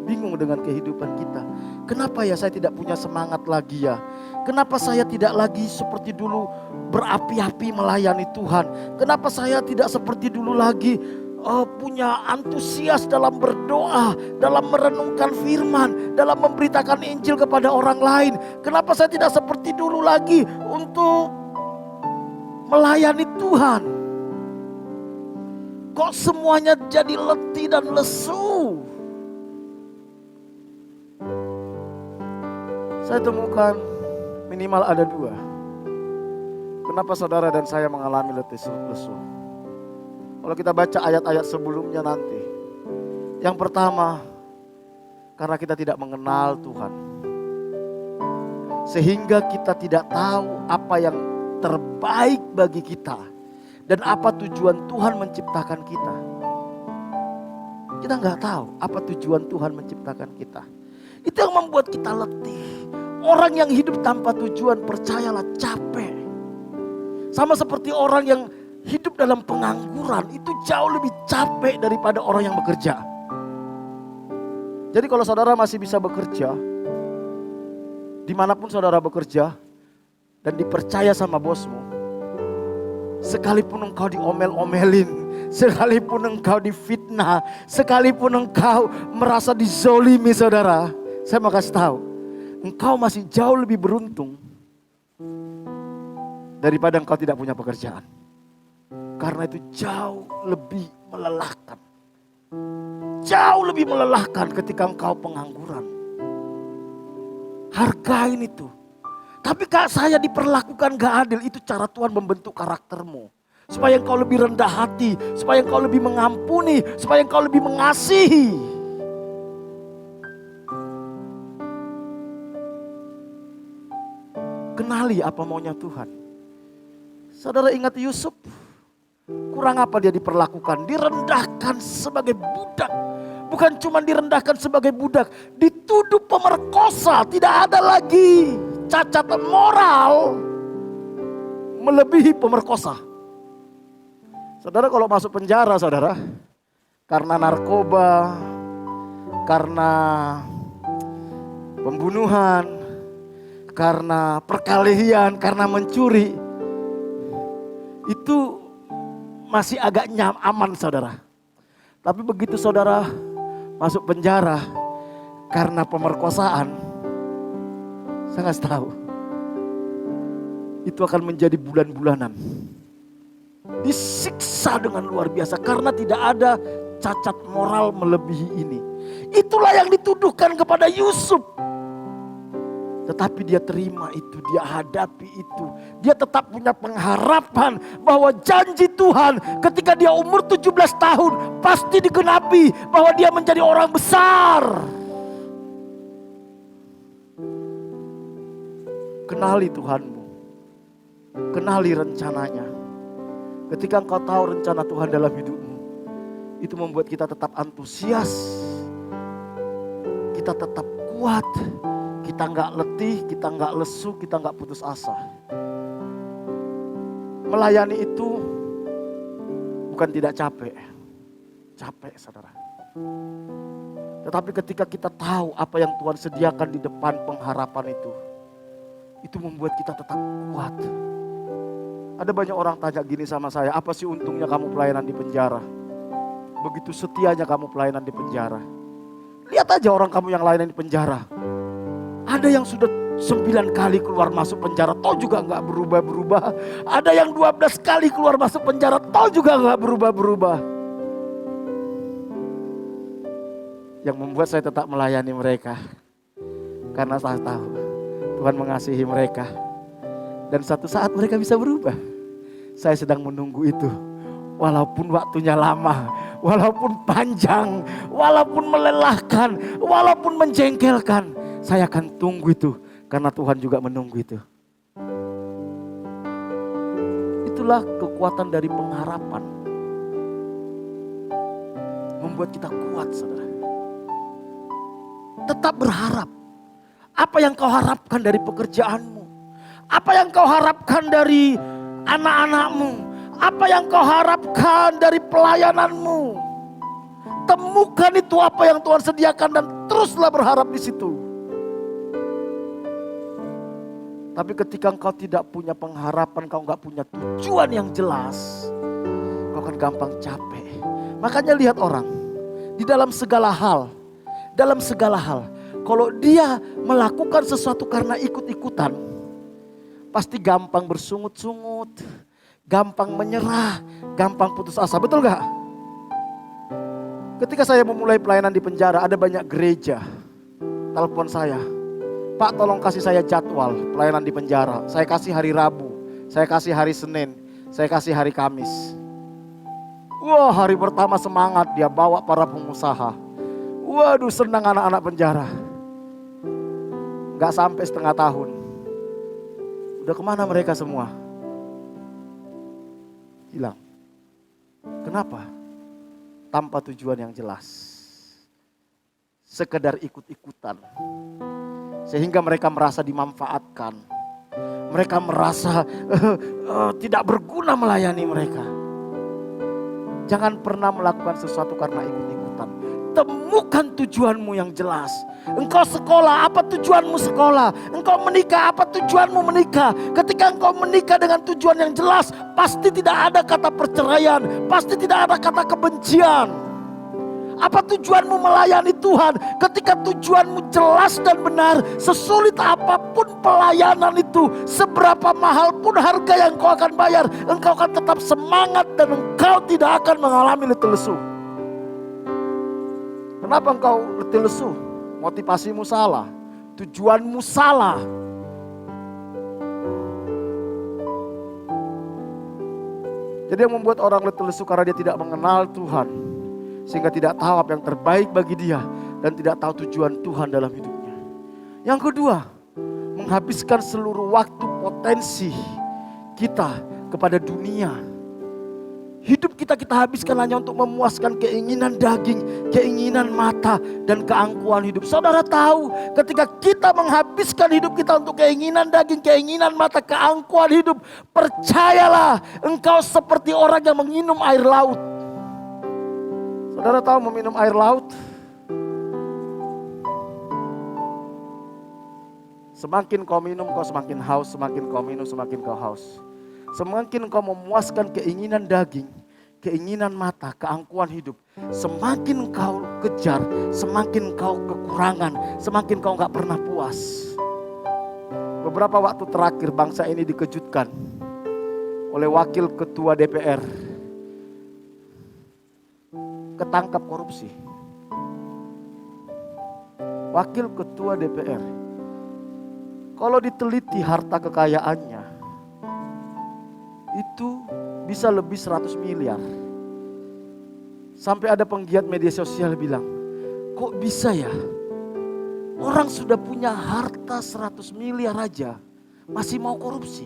bingung dengan kehidupan kita. Kenapa ya saya tidak punya semangat lagi ya? Kenapa saya tidak lagi seperti dulu berapi-api melayani Tuhan? Kenapa saya tidak seperti dulu lagi punya antusias dalam berdoa, dalam merenungkan firman, dalam memberitakan Injil kepada orang lain? Kenapa saya tidak seperti dulu lagi untuk melayani Tuhan? Kok semuanya jadi letih dan lesu? Saya temukan minimal ada dua. Kenapa saudara dan saya mengalami letih lesu? Kalau kita baca ayat-ayat sebelumnya nanti. Yang pertama, karena kita tidak mengenal Tuhan. Sehingga kita tidak tahu apa yang terbaik bagi kita. Dan apa tujuan Tuhan menciptakan kita. Kita nggak tahu apa tujuan Tuhan menciptakan kita. Itu yang membuat kita letih. Orang yang hidup tanpa tujuan, percayalah, capek. Sama seperti orang yang hidup dalam pengangguran, itu jauh lebih capek daripada orang yang bekerja. Jadi kalau saudara masih bisa bekerja, dimanapun saudara bekerja, dan dipercaya sama bosmu, sekalipun engkau diomel-omelin, sekalipun engkau difitnah, sekalipun engkau merasa dizolimi saudara, saya mau kasih tahu, engkau masih jauh lebih beruntung daripada engkau tidak punya pekerjaan. Karena itu jauh lebih melelahkan. Jauh lebih melelahkan ketika engkau pengangguran. Hargain itu. Tapi kalau saya diperlakukan gak adil, itu cara Tuhan membentuk karaktermu. Supaya engkau lebih rendah hati, supaya engkau lebih mengampuni, supaya engkau lebih mengasihi. Kenali apa maunya Tuhan. Saudara ingat Yusuf? Kurang apa dia diperlakukan? Direndahkan sebagai budak. Bukan cuma direndahkan sebagai budak, dituduh pemerkosa. Tidak ada lagi cacat moral melebihi pemerkosa. Saudara kalau masuk penjara saudara, karena narkoba, karena pembunuhan, karena perkelahian, karena mencuri, itu masih agak aman saudara. Tapi begitu saudara masuk penjara karena pemerkosaan, saya nggak tahu, itu akan menjadi bulan-bulanan. Disiksa dengan luar biasa karena tidak ada cacat moral melebihi ini. Itulah yang dituduhkan kepada Yusuf. Tetapi dia terima itu, dia hadapi itu. Dia tetap punya pengharapan bahwa janji Tuhan ketika dia umur 17 tahun pasti digenapi. Bahwa dia menjadi orang besar. Kenali Tuhanmu. Kenali rencananya. Ketika engkau tahu rencana Tuhan dalam hidupmu, itu membuat kita tetap antusias. Kita tetap kuat. Kita nggak letih, kita nggak lesu, kita nggak putus asa. Melayani itu bukan tidak capek. Capek saudara. Tetapi ketika kita tahu apa yang Tuhan sediakan di depan pengharapan itu membuat kita tetap kuat. Ada banyak orang tanya gini sama saya, apa sih untungnya kamu pelayanan di penjara? Begitu setianya kamu pelayanan di penjara. Lihat aja orang kamu yang layanan di penjara. Ada yang sudah 9 kali keluar masuk penjara, toh juga gak berubah-berubah. Ada yang 12 kali keluar masuk penjara, toh juga gak berubah-berubah. Yang membuat saya tetap melayani mereka, karena saya tahu Tuhan mengasihi mereka. Dan satu saat mereka bisa berubah. Saya sedang menunggu itu. Walaupun waktunya lama, walaupun panjang, walaupun melelahkan, walaupun menjengkelkan, saya akan tunggu itu karena Tuhan juga menunggu itu. Itulah kekuatan dari pengharapan. Membuat kita kuat saudara. Tetap berharap. Apa yang kau harapkan dari pekerjaanmu? Apa yang kau harapkan dari anak-anakmu? Apa yang kau harapkan dari pelayananmu? Temukan itu apa yang Tuhan sediakan dan teruslah berharap di situ. Tapi ketika engkau tidak punya pengharapan, engkau gak punya tujuan yang jelas, engkau akan gampang capek. Makanya lihat orang, di dalam segala hal, kalau dia melakukan sesuatu karena ikut-ikutan, pasti gampang bersungut-sungut, gampang menyerah, gampang putus asa, betul gak? Ketika saya memulai pelayanan di penjara, ada banyak gereja telepon saya. Pak tolong kasih saya jadwal pelayanan di penjara. Saya kasih hari Rabu, saya kasih hari Senin, saya kasih hari Kamis. Wah hari pertama semangat dia bawa para pengusaha. Waduh senang anak-anak penjara. Gak sampai setengah tahun. Udah kemana mereka semua? Hilang. Kenapa? Tanpa tujuan yang jelas. Sekedar ikut-ikutan. Sehingga mereka merasa dimanfaatkan. Mereka merasa tidak berguna melayani mereka. Jangan pernah melakukan sesuatu karena ikut-ikutan. Temukan tujuanmu yang jelas. Engkau sekolah, apa tujuanmu sekolah? Engkau menikah, apa tujuanmu menikah? Ketika engkau menikah dengan tujuan yang jelas, pasti tidak ada kata perceraian, pasti tidak ada kata kebencian. Apa tujuanmu melayani Tuhan? Ketika tujuanmu jelas dan benar, sesulit apapun pelayanan itu, seberapa mahal pun harga yang kau akan bayar, engkau akan tetap semangat dan engkau tidak akan mengalami letih lesu. Kenapa engkau letih lesu? Motivasimu salah, tujuanmu salah. Jadi yang membuat orang letih lesu karena dia tidak mengenal Tuhan, sehingga tidak tahu apa yang terbaik bagi dia dan tidak tahu tujuan Tuhan dalam hidupnya. Yang kedua, menghabiskan seluruh waktu potensi kita kepada dunia. Hidup kita habiskan hanya untuk memuaskan keinginan daging, keinginan mata, dan keangkuhan hidup. Saudara tahu, ketika kita menghabiskan hidup kita untuk keinginan daging, keinginan mata, keangkuhan hidup, percayalah, engkau seperti orang yang menginum air laut. Saudara tahu meminum air laut? Semakin kau minum, kau semakin haus. Semakin kau minum, semakin kau haus. Semakin kau memuaskan keinginan daging, keinginan mata, keangkuhan hidup, semakin kau kejar, semakin kau kekurangan, semakin kau gak pernah puas. Beberapa waktu terakhir bangsa ini dikejutkan oleh wakil ketua DPR. Ketangkap korupsi. Wakil ketua DPR. Kalau diteliti harta kekayaannya, itu bisa lebih 100 miliar. Sampai ada penggiat media sosial bilang, kok bisa ya? Orang sudah punya harta 100 miliar aja, masih mau korupsi.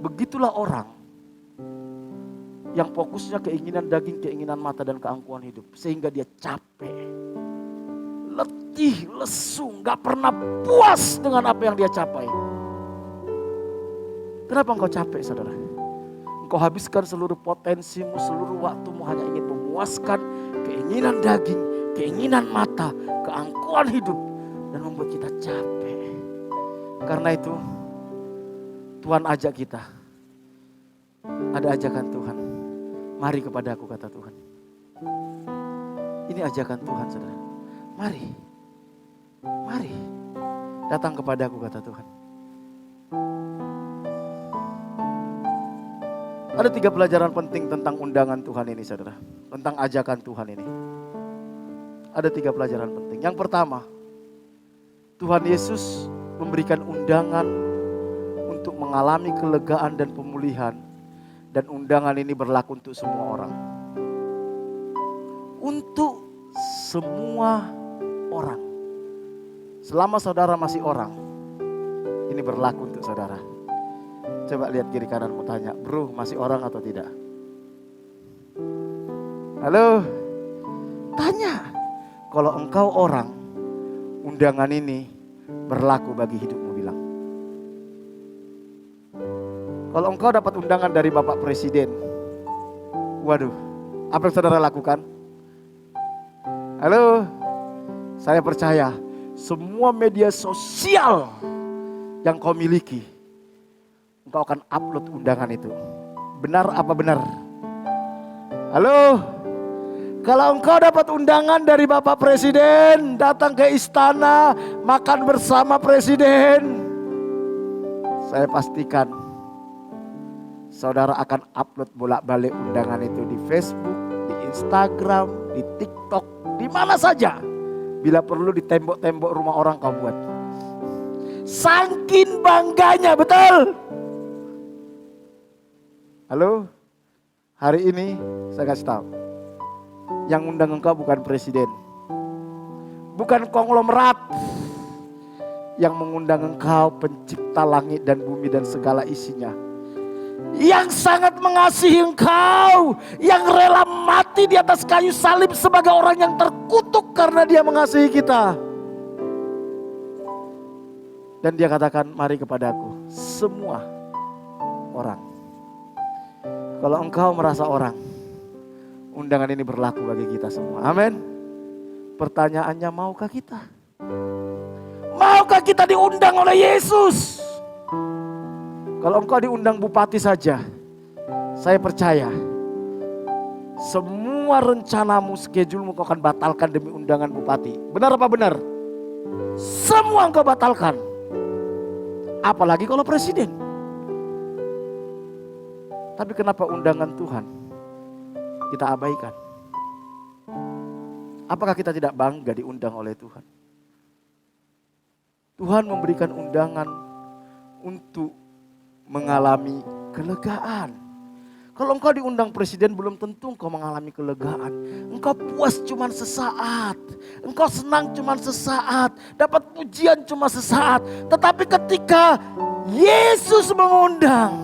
Begitulah orang yang fokusnya keinginan daging, keinginan mata, dan keangkuhan hidup. Sehingga dia capek, letih, lesu, gak pernah puas dengan apa yang dia capai. Kenapa engkau capek, saudara? Engkau habiskan seluruh potensimu, seluruh waktumu hanya ingin memuaskan keinginan daging, keinginan mata, keangkuhan hidup, dan membuat kita capek. Karena itu, Tuhan ajak kita. Ada ajakan Tuhan. Mari kepada aku, kata Tuhan. Ini ajakan Tuhan, saudara. Mari. Mari. Datang kepada aku, kata Tuhan. Ada 3 pelajaran penting tentang undangan Tuhan ini, saudara. Tentang ajakan Tuhan ini. Ada 3 pelajaran penting. Yang pertama, Tuhan Yesus memberikan undangan untuk mengalami kelegaan dan pemulihan. Dan undangan ini berlaku untuk semua orang. Untuk semua orang. Selama saudara masih orang, ini berlaku untuk saudara. Coba lihat kiri kananmu, tanya, bro, masih orang atau tidak? Halo? Tanya. Kalau engkau orang, undangan ini berlaku bagi hidupmu, bilang. Kalau engkau dapat undangan dari Bapak Presiden, waduh, apa yang saudara lakukan? Halo? Saya percaya semua media sosial yang kau miliki, engkau akan upload undangan itu. Benar apa benar? Halo? Kalau engkau dapat undangan dari Bapak Presiden, datang ke istana, makan bersama Presiden, saya pastikan saudara akan upload bolak-balik undangan itu di Facebook, di Instagram, di TikTok, di mana saja. Bila perlu di tembok-tembok rumah orang kau buat. Saking bangganya, betul? Halo, hari ini saya kasih tahu, yang undang engkau bukan presiden, bukan konglomerat. Yang mengundang engkau pencipta langit dan bumi dan segala isinya, yang sangat mengasihi engkau, yang rela mati di atas kayu salib sebagai orang yang terkutuk karena dia mengasihi kita. Dan dia katakan, mari kepadaku semua orang. Kalau engkau merasa orang, undangan ini berlaku bagi kita semua. Amin. Pertanyaannya, maukah kita? Maukah kita diundang oleh Yesus? Kalau engkau diundang bupati saja, saya percaya semua semua rencanamu, schedule-mu kau akan batalkan demi undangan bupati. Benar apa benar? Semua engkau batalkan. Apalagi kalau presiden. Tapi kenapa undangan Tuhan kita abaikan? Apakah kita tidak bangga diundang oleh Tuhan? Tuhan memberikan undangan untuk mengalami kelegaan. Kalau engkau diundang presiden belum tentu engkau mengalami kelegaan. Engkau puas cuma sesaat. Engkau senang cuma sesaat. Dapat pujian cuma sesaat. Tetapi ketika Yesus mengundang,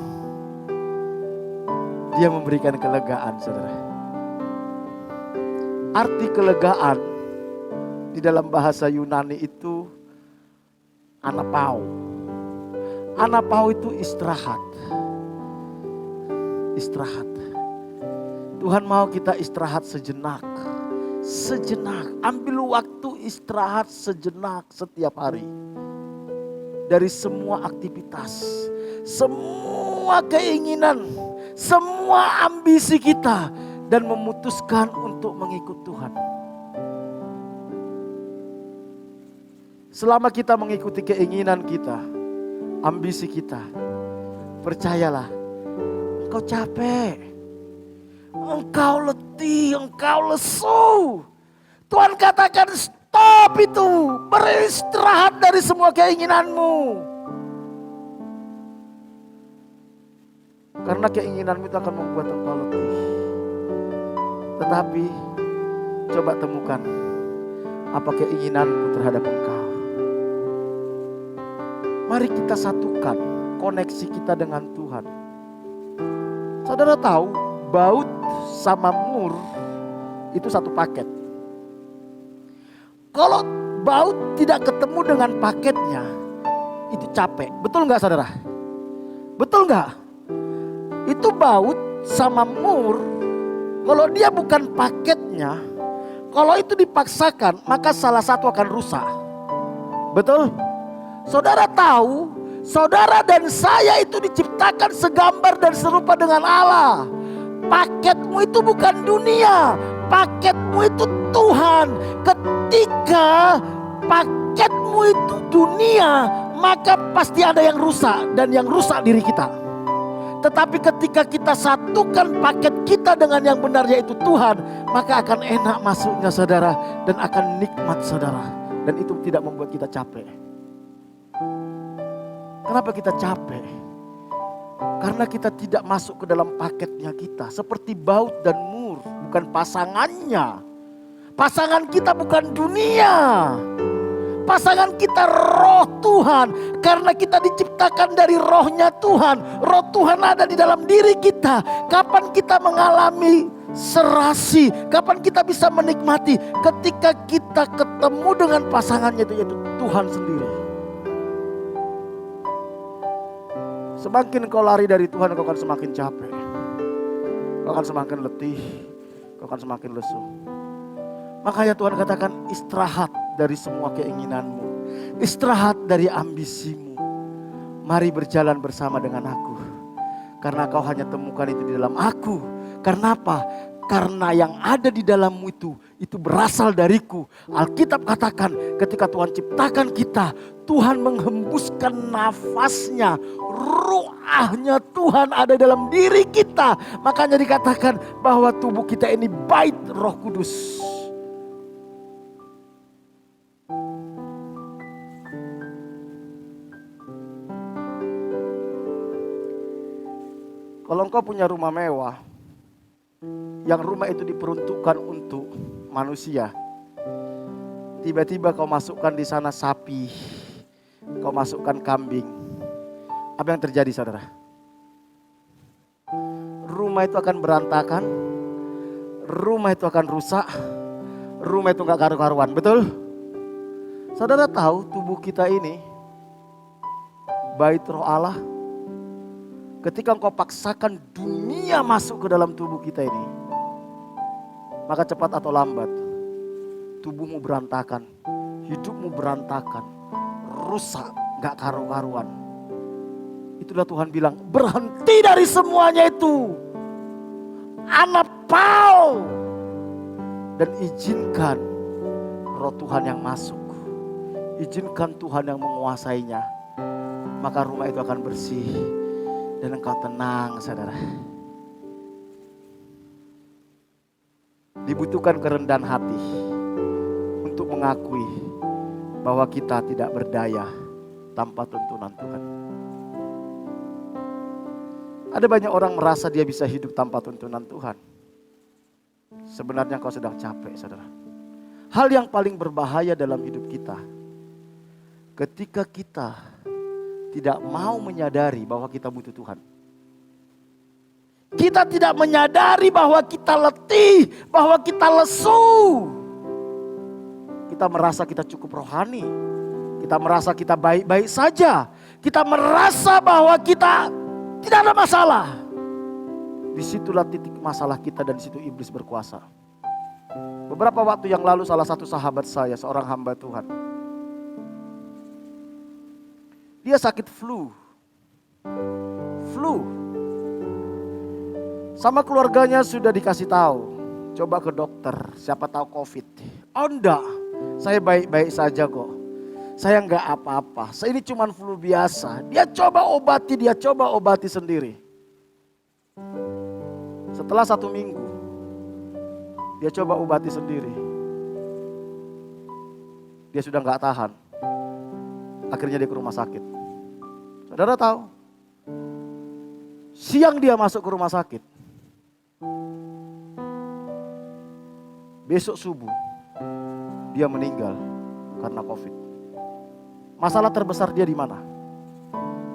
Dia memberikan kelegaan, saudara. Arti kelegaan di dalam bahasa Yunani itu anapau. Anapau itu istirahat. Istirahat. Tuhan mau kita istirahat sejenak. Sejenak. Ambil waktu istirahat sejenak setiap hari. Dari semua aktivitas. Semua keinginan. Semua ambisi kita. Dan memutuskan untuk mengikut Tuhan. Selama kita mengikuti keinginan kita. Ambisi kita. Percayalah. Engkau capek, engkau letih, engkau lesu. Tuhan katakan stop itu, beristirahat dari semua keinginanmu. Karena keinginanmu itu akan membuat engkau letih. Tetapi coba temukan apa keinginanmu terhadap engkau. Mari kita satukan koneksi kita dengan Tuhan. Saudara tahu, baut sama mur itu satu paket. Kalau baut tidak ketemu dengan paketnya, itu capek. Betul nggak saudara? Betul nggak? Itu baut sama mur, kalau dia bukan paketnya, kalau itu dipaksakan, maka salah satu akan rusak. Betul? Saudara tahu, saudara dan saya itu diciptakan segambar dan serupa dengan Allah. Paketmu itu bukan dunia, paketmu itu Tuhan. Ketika paketmu itu dunia, maka pasti ada yang rusak dan yang rusak diri kita. Tetapi ketika kita satukan paket kita dengan yang benar yaitu Tuhan, maka akan enak masuknya saudara dan akan nikmat saudara. Dan itu tidak membuat kita capek. Kenapa kita capek? Karena kita tidak masuk ke dalam paketnya kita. Seperti baut dan mur, bukan pasangannya. Pasangan kita bukan dunia. Pasangan kita roh Tuhan. Karena kita diciptakan dari rohnya Tuhan. Roh Tuhan ada di dalam diri kita. Kapan kita mengalami serasi? Kapan kita bisa menikmati? Ketika kita ketemu dengan pasangannya itu, yaitu Tuhan sendiri. Semakin kau lari dari Tuhan, kau akan semakin capek. Kau akan semakin letih. Kau akan semakin lesu. Makanya Tuhan katakan istirahat dari semua keinginanmu. Istirahat dari ambisimu. Mari berjalan bersama dengan aku. Karena kau hanya temukan itu di dalam aku. Karena apa? Karena yang ada di dalammu itu berasal dariku. Alkitab katakan ketika Tuhan ciptakan kita, Tuhan menghembuskan nafasnya, ruahnya Tuhan ada dalam diri kita. Makanya dikatakan bahwa tubuh kita ini bait Roh Kudus. Kalau engkau punya rumah mewah, yang rumah itu diperuntukkan untuk manusia, tiba-tiba kau masukkan di sana sapi, kau masukkan kambing, apa yang terjadi saudara? Rumah itu akan berantakan, rumah itu akan rusak, rumah itu gak karu-karuan, betul? Saudara tahu tubuh kita ini bait Roh Allah. Ketika engkau paksakan dunia masuk ke dalam tubuh kita ini, maka cepat atau lambat tubuhmu berantakan, hidupmu berantakan, rusak, gak karu-karuan. Itulah Tuhan bilang, berhenti dari semuanya itu. Anapau, Dan izinkan roh Tuhan yang masuk. Izinkan Tuhan yang menguasainya. Maka rumah itu akan bersih. Dan engkau tenang, saudara. Dibutuhkan kerendahan hati untuk mengakui bahwa kita tidak berdaya tanpa tuntunan Tuhan. Ada banyak orang merasa dia bisa hidup tanpa tuntunan Tuhan. Sebenarnya kau sedang capek, saudara. Hal yang paling berbahaya dalam hidup kita, ketika kita tidak mau menyadari bahwa kita butuh Tuhan. Kita tidak menyadari bahwa kita letih, bahwa kita lesu. Kita merasa kita cukup rohani. Kita merasa kita baik-baik saja. Kita merasa bahwa kita tidak ada masalah. Disitulah titik masalah kita dan disitu iblis berkuasa. Beberapa waktu yang lalu salah satu sahabat saya, seorang hamba Tuhan. Dia sakit flu. Sama keluarganya sudah dikasih tahu, coba ke dokter, siapa tahu COVID. Oh enggak, saya baik-baik saja kok. Saya enggak apa-apa, saya ini cuma flu biasa. Dia coba obati sendiri. Setelah 1 minggu, dia coba obati sendiri. Dia sudah enggak tahan. Akhirnya dia ke rumah sakit. Saudara tahu, siang dia masuk ke rumah sakit. Besok subuh dia meninggal karena COVID. Masalah terbesar dia di mana?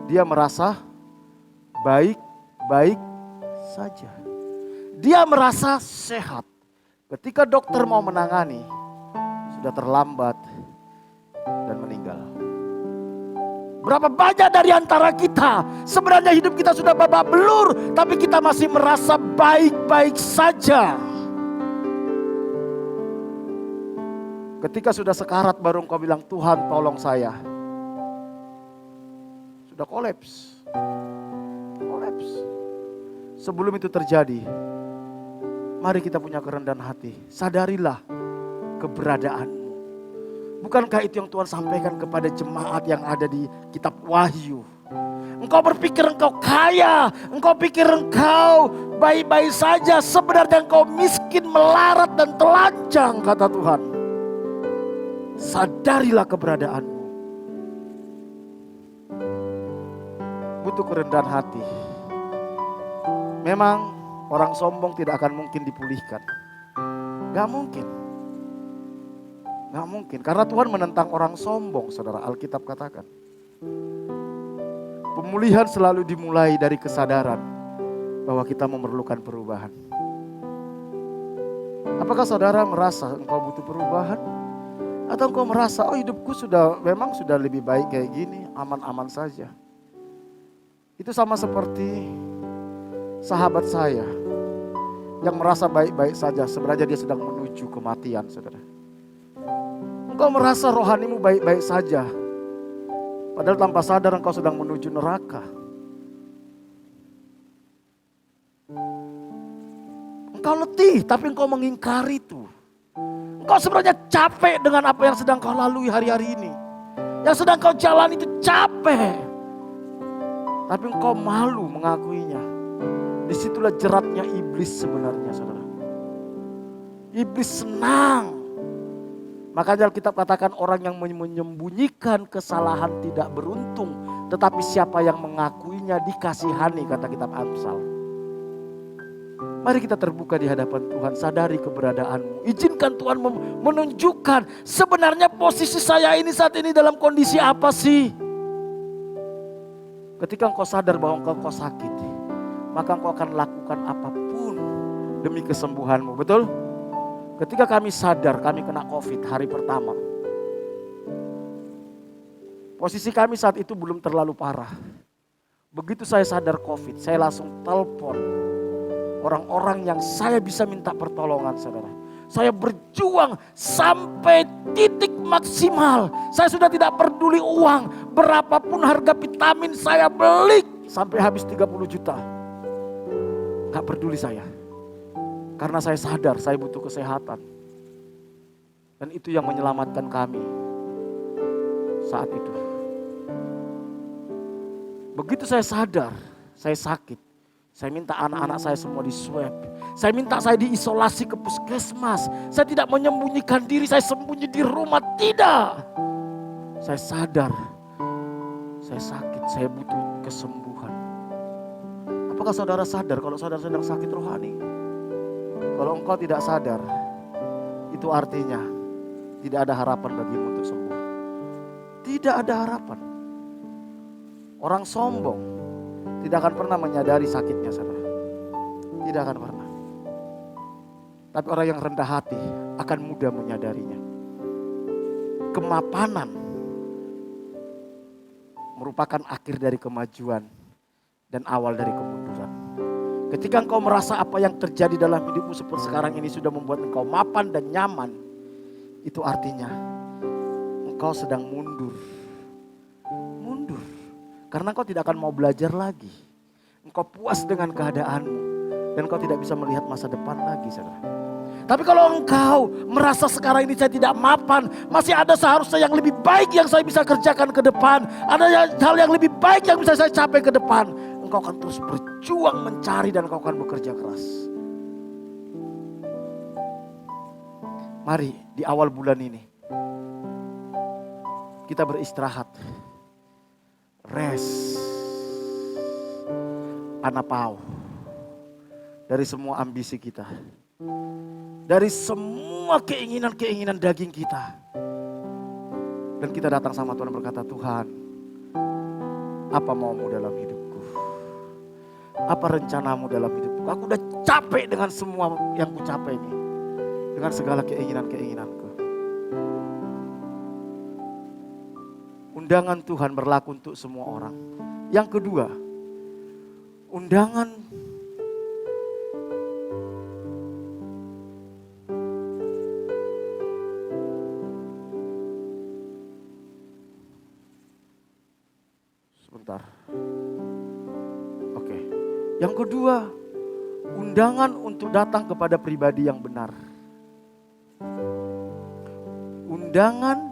Dia merasa baik-baik saja. Dia merasa sehat. Ketika dokter mau menangani, sudah terlambat dan meninggal. Berapa banyak dari antara kita sebenarnya hidup kita sudah babak belur, tapi kita masih merasa baik-baik saja. Ketika sudah sekarat baru engkau bilang, Tuhan tolong saya. Sudah kolaps. Sebelum itu terjadi, mari kita punya kerendahan hati. Sadarilah keberadaanmu. Bukankah itu yang Tuhan sampaikan kepada jemaat yang ada di kitab Wahyu? Engkau berpikir engkau kaya, engkau pikir engkau baik-baik saja. Sebenarnya engkau miskin, melarat dan telanjang, kata Tuhan. Sadarilah keberadaanmu. Butuh kerendahan hati. Memang orang sombong tidak akan mungkin dipulihkan. Gak mungkin. Karena Tuhan menentang orang sombong, saudara. Alkitab katakan. Pemulihan selalu dimulai dari kesadaran bahwa kita memerlukan perubahan. Apakah saudara merasa engkau butuh perubahan? Atau engkau merasa, hidupku memang sudah lebih baik kayak gini, aman-aman saja. Itu sama seperti sahabat saya yang merasa baik-baik saja, sebenarnya dia sedang menuju kematian, saudara. Engkau merasa rohanimu baik-baik saja, padahal tanpa sadar engkau sedang menuju neraka. Engkau letih, tapi engkau mengingkari itu. Engkau sebenarnya capek dengan apa yang sedang kau lalui hari-hari ini. Yang sedang kau jalani itu capek. Tapi engkau malu mengakuinya. Disitulah jeratnya iblis sebenarnya, saudara. Iblis senang. Makanya Alkitab katakan orang yang menyembunyikan kesalahan tidak beruntung. Tetapi siapa yang mengakuinya dikasihani, kata kitab Amsal. Mari kita terbuka di hadapan Tuhan, sadari keberadaanmu. Izinkan Tuhan menunjukkan sebenarnya posisi saya ini saat ini dalam kondisi apa sih? Ketika engkau sadar bahwa engkau sakit, maka engkau akan lakukan apapun demi kesembuhanmu, betul? Ketika kami sadar kami kena COVID hari pertama, posisi kami saat itu belum terlalu parah. Begitu saya sadar COVID, saya langsung telepon orang-orang yang saya bisa minta pertolongan, saudara. Saya berjuang sampai titik maksimal. Saya sudah tidak peduli uang. Berapapun harga vitamin saya beli sampai habis 30 juta. Gak peduli saya. Karena saya sadar saya butuh kesehatan. Dan itu yang menyelamatkan kami saat itu. Begitu saya sadar, saya sakit. Saya minta anak-anak saya semua di swab. Saya minta saya diisolasi ke puskesmas. Saya tidak menyembunyikan diri, saya sembunyi di rumah. Tidak. Saya sadar, saya sakit, saya butuh kesembuhan. Apakah saudara sadar kalau saudara sedang sakit rohani? Kalau engkau tidak sadar, itu artinya tidak ada harapan bagimu untuk sembuh. Tidak ada harapan. Orang sombong tidak akan pernah menyadari sakitnya, saudara. Tidak akan pernah. Tapi orang yang rendah hati akan mudah menyadarinya. Kemapanan merupakan akhir dari kemajuan dan awal dari kemunduran. Ketika engkau merasa apa yang terjadi dalam hidupmu seperti sekarang ini sudah membuat engkau mapan dan nyaman, itu artinya engkau sedang mundur. Mundur. Karena engkau tidak akan mau belajar lagi. Engkau puas dengan keadaanmu. Dan engkau tidak bisa melihat masa depan lagi, saudara. Tapi kalau engkau merasa sekarang ini saya tidak mapan, masih ada seharusnya yang lebih baik yang saya bisa kerjakan ke depan. Ada hal yang lebih baik yang bisa saya capai ke depan. Engkau akan terus berjuang mencari dan engkau akan bekerja keras. Mari di awal bulan ini kita beristirahat. Rest. Anapau. Dari semua ambisi kita. Dari semua keinginan-keinginan daging kita. Dan kita datang sama Tuhan berkata, Tuhan, apa maumu dalam hidupku? Apa rencanamu dalam hidupku? Aku udah capek dengan semua yang ku capai ini. Dengan segala keinginan-keinginanku. Undangan Tuhan berlaku untuk semua orang. Yang kedua, undangan sebentar. Oke. Yang kedua, undangan untuk datang kepada pribadi yang benar. Undangan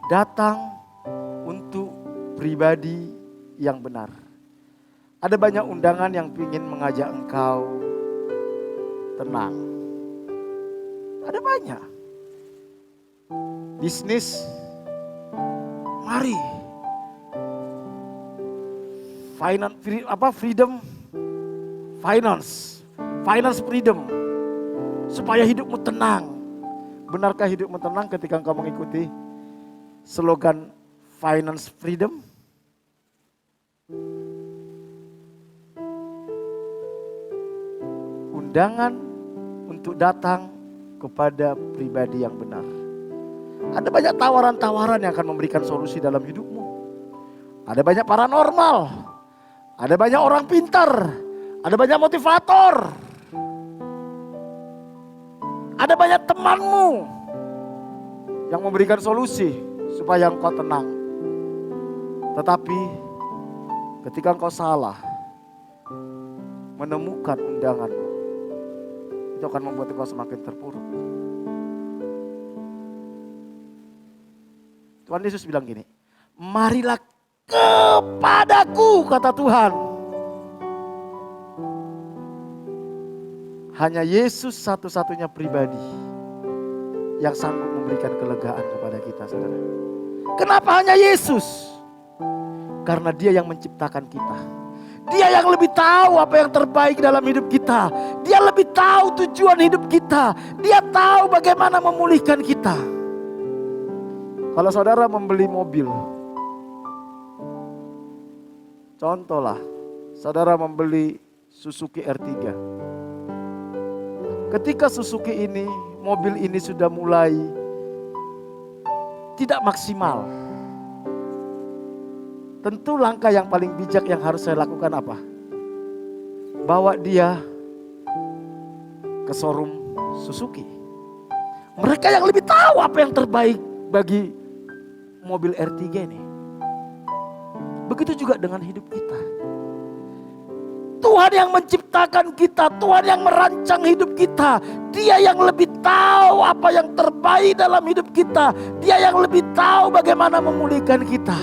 datang untuk pribadi yang benar. Ada banyak undangan yang ingin mengajak engkau tenang. Ada banyak. Bisnis, mari. Finance freedom. Supaya hidupmu tenang. Benarkah hidupmu tenang ketika engkau mengikuti slogan finance freedom? Undangan untuk datang kepada pribadi yang benar. Ada banyak tawaran-tawaran yang akan memberikan solusi dalam hidupmu. Ada banyak paranormal. Ada banyak orang pintar. Ada banyak motivator. Ada banyak temanmu yang memberikan solusi supaya engkau tenang. Tetapi ketika engkau salah menemukan undanganmu, itu akan membuat engkau semakin terpuruk. Tuhan Yesus bilang gini, marilah kepadaku, kata Tuhan. Hanya Yesus satu-satunya pribadi yang sanggup memberikan kelegaan kepada kita, saudara. Kenapa hanya Yesus? Karena Dia yang menciptakan kita. Dia yang lebih tahu apa yang terbaik dalam hidup kita. Dia lebih tahu tujuan hidup kita. Dia tahu bagaimana memulihkan kita. Kalau saudara membeli mobil, contohlah, saudara membeli Suzuki R3. Ketika Suzuki ini, mobil ini sudah mulai tidak maksimal. Tentu langkah yang paling bijak yang harus saya lakukan apa? Bawa dia ke showroom Suzuki. Mereka yang lebih tahu apa yang terbaik bagi mobil R3 ini. Begitu juga dengan hidup kita. Tuhan yang menciptakan kita, Tuhan yang merancang hidup kita. Dia yang lebih tahu apa yang terbaik dalam hidup kita. Dia yang lebih tahu bagaimana memulihkan kita.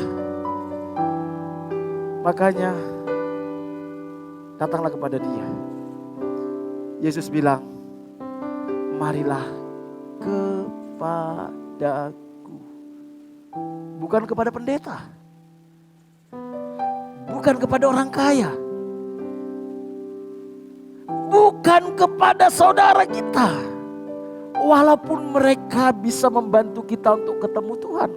Makanya datanglah kepada Dia. Yesus bilang, marilah kepadaku. Bukan kepada pendeta, bukan kepada orang kaya, bukan kepada saudara kita. Walaupun mereka bisa membantu kita untuk ketemu Tuhan.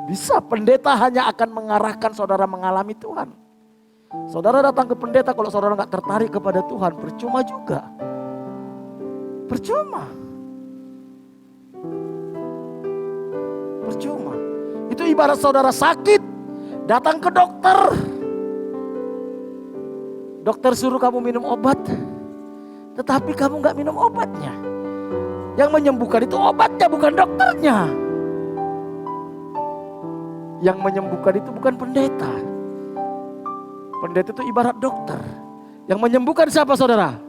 Bisa, pendeta hanya akan mengarahkan saudara mengalami Tuhan. Saudara datang ke pendeta kalau saudara gak tertarik kepada Tuhan, percuma juga. Percuma. Percuma. Itu ibarat saudara sakit, datang ke dokter. Dokter suruh kamu minum obat, tetapi kamu gak minum obatnya. Yang menyembuhkan itu obatnya, bukan dokternya. Yang menyembuhkan itu bukan pendeta. Pendeta itu ibarat dokter. Yang menyembuhkan siapa saudara?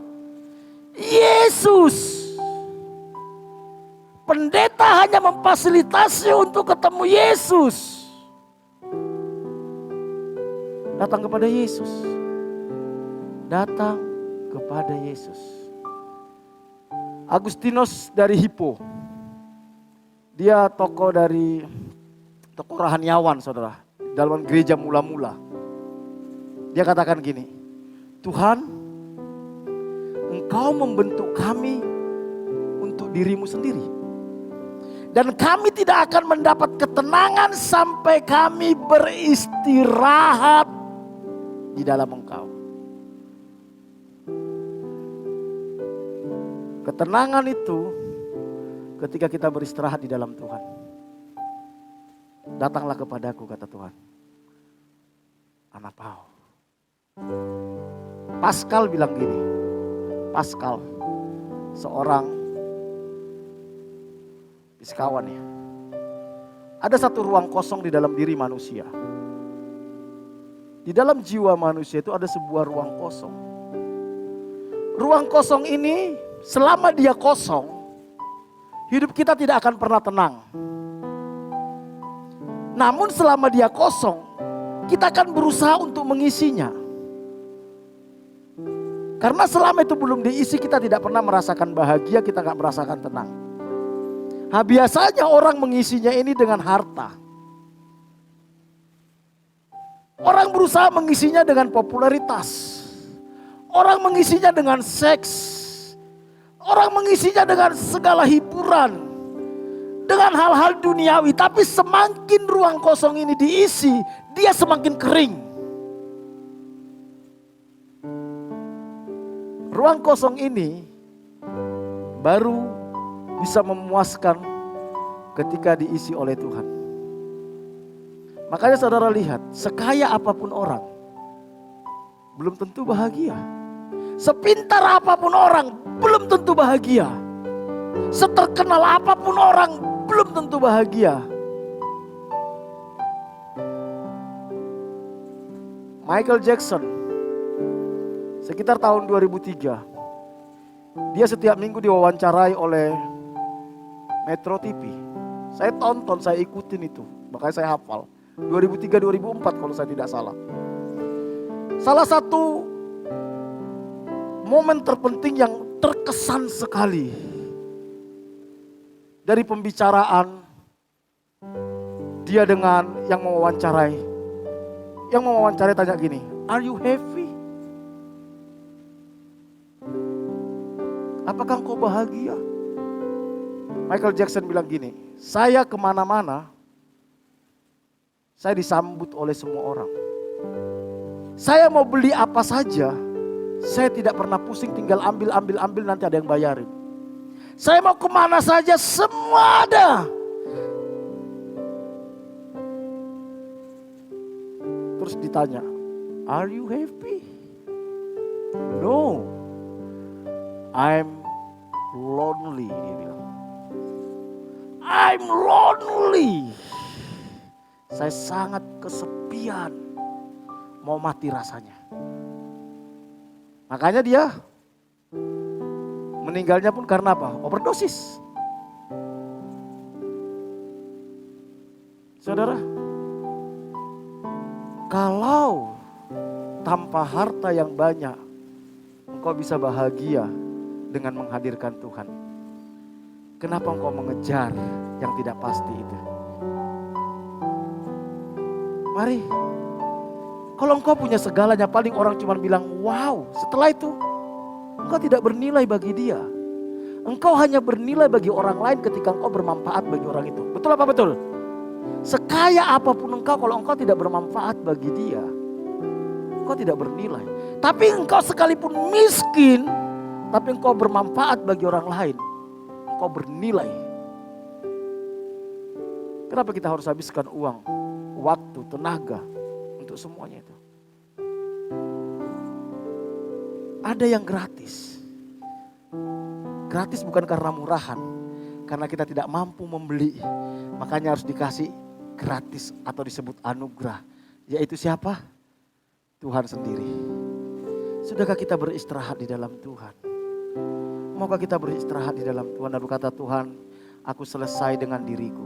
Yesus. Pendeta hanya memfasilitasi untuk ketemu Yesus. Datang kepada Yesus. Datang kepada Yesus. Agustinus dari Hippo. Dia tokoh rohaniawan saudara. Dalam gereja mula-mula. Dia katakan gini, Tuhan, Engkau membentuk kami untuk dirimu sendiri. Dan kami tidak akan mendapat ketenangan sampai kami beristirahat di dalam Engkau. Ketenangan itu ketika kita beristirahat di dalam Tuhan. Datanglah kepadaku, kata Tuhan. Anapau. Pascal bilang gini, Pascal seorang fisikawan ya. Ada satu ruang kosong di dalam diri manusia. Di dalam jiwa manusia itu ada sebuah ruang kosong. Ruang kosong ini selama dia kosong, hidup kita tidak akan pernah tenang. Namun selama dia kosong, kita akan berusaha untuk mengisinya. Karena selama itu belum diisi, kita tidak pernah merasakan bahagia, kita gak merasakan tenang. Nah, biasanya orang mengisinya ini dengan harta. Orang berusaha mengisinya dengan popularitas. Orang mengisinya dengan seks. Orang mengisinya dengan segala hiburan. Dengan hal-hal duniawi. Tapi semakin ruang kosong ini diisi, dia semakin kering. Ruang kosong ini baru bisa memuaskan ketika diisi oleh Tuhan. Makanya saudara lihat, sekaya apapun orang, belum tentu bahagia. Sepintar apapun orang, belum tentu bahagia. Seterkenal apapun orang, belum tentu bahagia. Michael Jackson, sekitar tahun 2003, dia setiap minggu diwawancarai oleh Metro TV. Saya tonton, saya ikutin itu, makanya saya hafal. 2003-2004 kalau saya tidak salah. Salah satu momen terpenting yang terkesan sekali dari pembicaraan dia dengan yang mewawancarai. Yang mewawancarai tanya gini, "Are you happy? Apakah engkau bahagia?" Michael Jackson bilang gini, "Saya kemana-mana, saya disambut oleh semua orang. Saya mau beli apa saja, saya tidak pernah pusing, tinggal ambil nanti ada yang bayarin. Saya mau kemana saja, semua ada." Terus ditanya, "Are you happy?" "No, I'm lonely," dia bilang. "I'm lonely. Saya sangat kesepian, mau mati rasanya." Makanya dia meninggalnya pun karena apa? Overdosis. Saudara, kalau tanpa harta yang banyak, engkau bisa bahagia dengan menghadirkan Tuhan. Kenapa engkau mengejar yang tidak pasti itu? Mari, kalau engkau punya segalanya, paling orang cuma bilang, wow. Setelah itu, engkau tidak bernilai bagi dia. Engkau hanya bernilai bagi orang lain ketika engkau bermanfaat bagi orang itu. Betul apa betul? Sekaya apapun engkau, kalau engkau tidak bermanfaat bagi dia, engkau tidak bernilai. Tapi engkau sekalipun miskin, tapi engkau bermanfaat bagi orang lain, engkau bernilai. Kenapa kita harus habiskan uang, waktu, tenaga untuk semuanya itu? Ada yang gratis. Gratis bukan karena murahan, karena kita tidak mampu membeli. Makanya harus dikasih gratis atau disebut anugerah. Yaitu siapa? Tuhan sendiri. Sudahkah kita beristirahat di dalam Tuhan? Maukah kita beristirahat di dalam Tuhan dan berkata, Tuhan, aku selesai dengan diriku.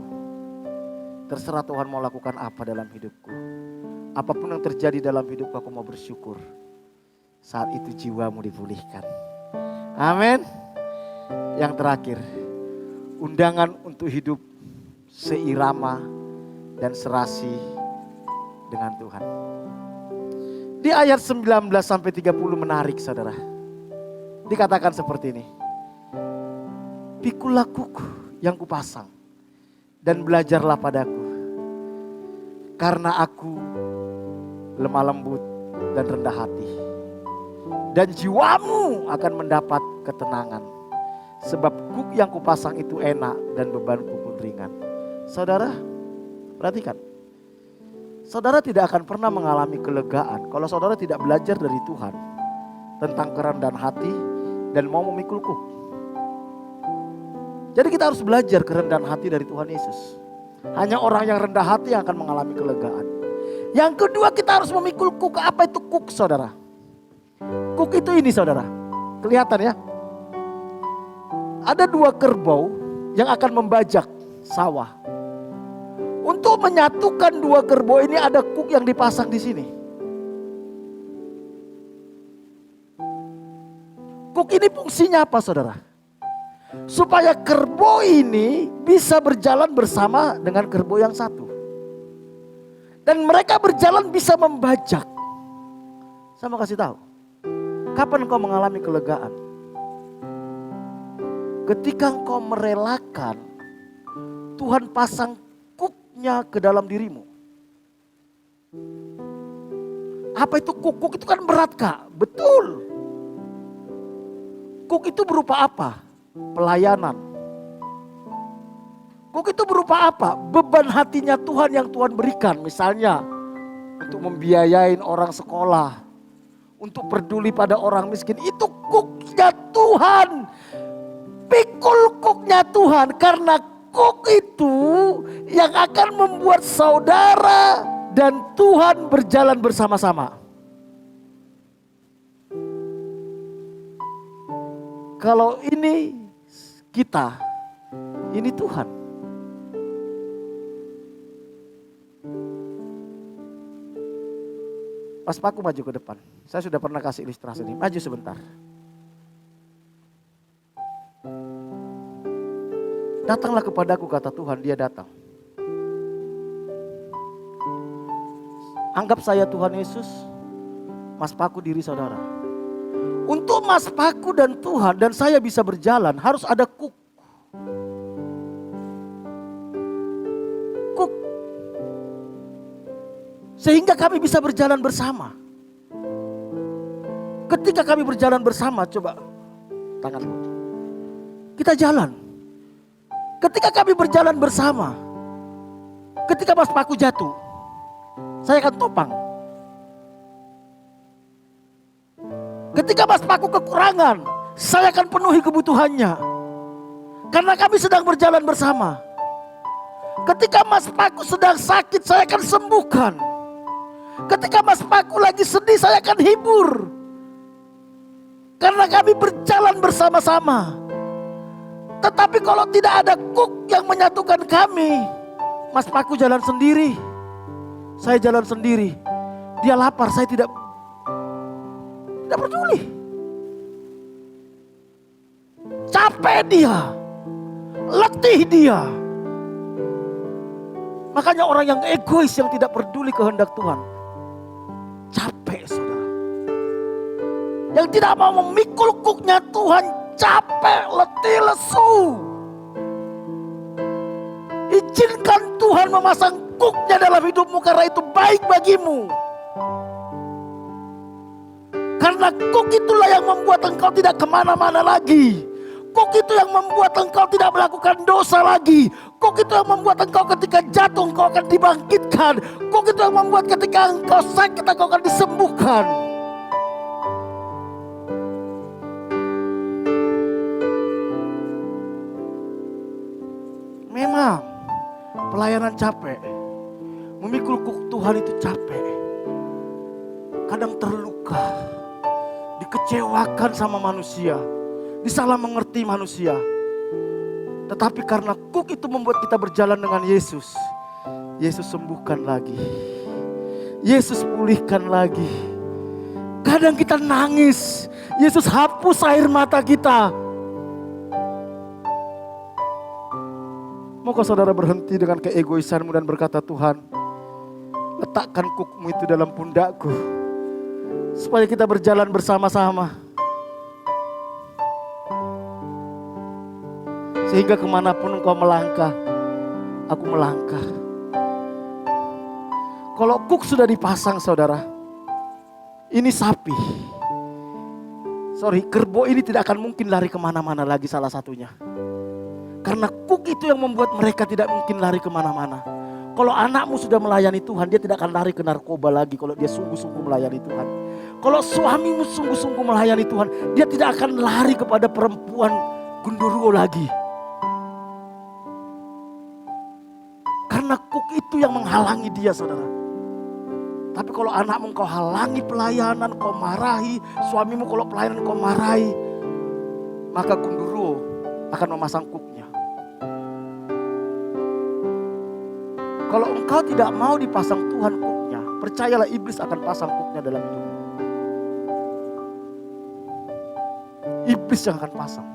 Terserah Tuhan mau lakukan apa dalam hidupku. Apapun yang terjadi dalam hidupku, aku mau bersyukur. Saat itu jiwamu dipulihkan. Amin. Yang terakhir, undangan untuk hidup seirama dan serasi dengan Tuhan. Di ayat 19 sampai 30 menarik, saudara. Dikatakan seperti ini. Pikulah kuku yang kupasang dan belajarlah padaku, karena aku lemah lembut dan rendah hati, dan jiwamu akan mendapat ketenangan. Sebab kuk yang kupasang itu enak dan bebanku pun ringan. Saudara, perhatikan. Saudara tidak akan pernah mengalami kelegaan kalau saudara tidak belajar dari Tuhan tentang kerendahan hati dan mau memikul kuk. Jadi kita harus belajar kerendahan hati dari Tuhan Yesus. Hanya orang yang rendah hati yang akan mengalami kelegaan. Yang kedua, kita harus memikul kuk. Apa itu kuk, saudara? Kuk itu ini, saudara. Kelihatan ya? Ada 2 kerbau yang akan membajak sawah. Untuk menyatukan 2 kerbau ini ada kuk yang dipasang di sini. Kuk ini fungsinya apa, saudara? Supaya kerbau ini bisa berjalan bersama dengan kerbau yang satu. Dan mereka berjalan bisa membajak. Saya mau kasih tahu. Kapan engkau mengalami kelegaan? Ketika engkau merelakan Tuhan pasang kuknya ke dalam dirimu. Apa itu kuk? Kuk itu kan berat, Kak. Betul. Kuk itu berupa apa? Pelayanan. Kuk itu berupa apa? Beban hatinya Tuhan yang Tuhan berikan. Misalnya untuk membiayain orang sekolah, untuk peduli pada orang miskin. Itu kuknya Tuhan. Pikul kuknya Tuhan, karena kuk itu yang akan membuat saudara dan Tuhan berjalan bersama-sama. Kalau ini kita, ini Tuhan. Mas Paku maju ke depan. Saya sudah pernah kasih ilustrasi ini. Maju sebentar. Datanglah kepadaku, kata Tuhan, dia datang. Anggap saya Tuhan Yesus, Mas Paku diri saudara. Untuk Mas Paku dan Tuhan dan saya bisa berjalan harus ada kuk. Kuk. Sehingga kami bisa berjalan bersama. Ketika kami berjalan bersama, coba tanganku. Kita jalan. Ketika kami berjalan bersama, ketika Mas Paku jatuh, saya akan topang. Ketika Mas Paku kekurangan, saya akan penuhi kebutuhannya. Karena kami sedang berjalan bersama. Ketika Mas Paku sedang sakit, saya akan sembuhkan. Ketika Mas Paku lagi sedih, saya akan hibur. karena kami berjalan bersama-sama. Tetapi kalau tidak ada kuk yang menyatukan kami, Mas Paku jalan sendiri, saya jalan sendiri. Dia lapar, saya tidak peduli. Capek dia, letih dia. Makanya orang yang egois, yang tidak peduli kehendak Tuhan, capek saudara. Yang tidak mau memikul kuknya Tuhan, capek, letih, lesu. Izinkan Tuhan memasang kuknya dalam hidupmu, karena itu baik bagimu. Karena kuk itulah yang membuat engkau tidak kemana-mana lagi. Kuk itu yang membuat engkau tidak melakukan dosa lagi. Kuk itu yang membuat engkau ketika jatuh engkau akan dibangkitkan. Kuk itu yang membuat ketika engkau sakit engkau akan disembuhkan. Memang pelayanan capek. Memikul kuk Tuhan itu capek. Kadang terluka, dikecewakan sama manusia, disalah mengerti manusia. Tetapi karena kuk itu membuat kita berjalan dengan Yesus, Yesus sembuhkan lagi, Yesus pulihkan lagi. Kadang kita nangis, Yesus hapus air mata kita. Maukah saudara berhenti dengan keegoisanmu dan berkata, Tuhan, letakkan kukmu itu dalam pundakku, supaya kita berjalan bersama-sama. Sehingga kemanapun engkau melangkah, aku melangkah. Kalau kuk sudah dipasang saudara, ini sapi. Kerbau ini tidak akan mungkin lari kemana-mana lagi salah satunya. Karena kuk itu yang membuat mereka tidak mungkin lari kemana-mana. Kalau anakmu sudah melayani Tuhan, dia tidak akan lari ke narkoba lagi kalau dia sungguh-sungguh melayani Tuhan. Kalau suamimu sungguh-sungguh melayani Tuhan, dia tidak akan lari kepada perempuan gundurwo lagi. Karena kuk itu yang menghalangi dia saudara. Tapi kalau anakmu kau halangi pelayanan, kau marahi, suamimu kalau pelayanan kau marahi, maka gundurwo akan memasang kuknya. Kalau engkau tidak mau dipasang Tuhan kuknya, percayalah iblis akan pasang kuknya dalam hidupmu. Iblis yang akan pasang.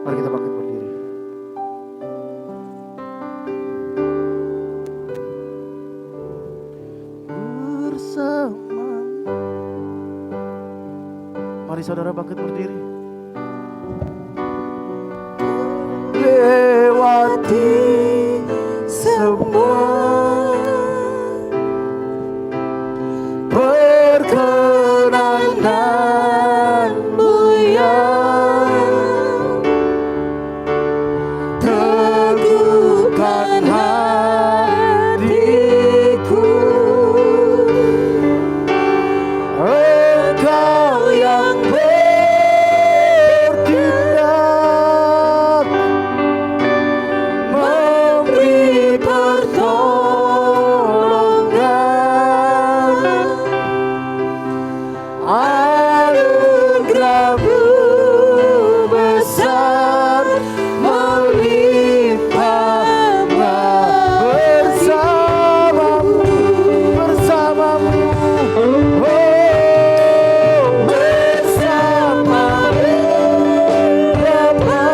Mari kita bangkit berdiri. Bersama. Mari saudara bangkit berdiri. Lewati semua perkenananmu yang teguhkan hatiku. Engkau yang bertindak, memberi pertolongan, anugerah-Mu besar melimpah bersamamu, bersamamu, oh, bersamamu Bapa,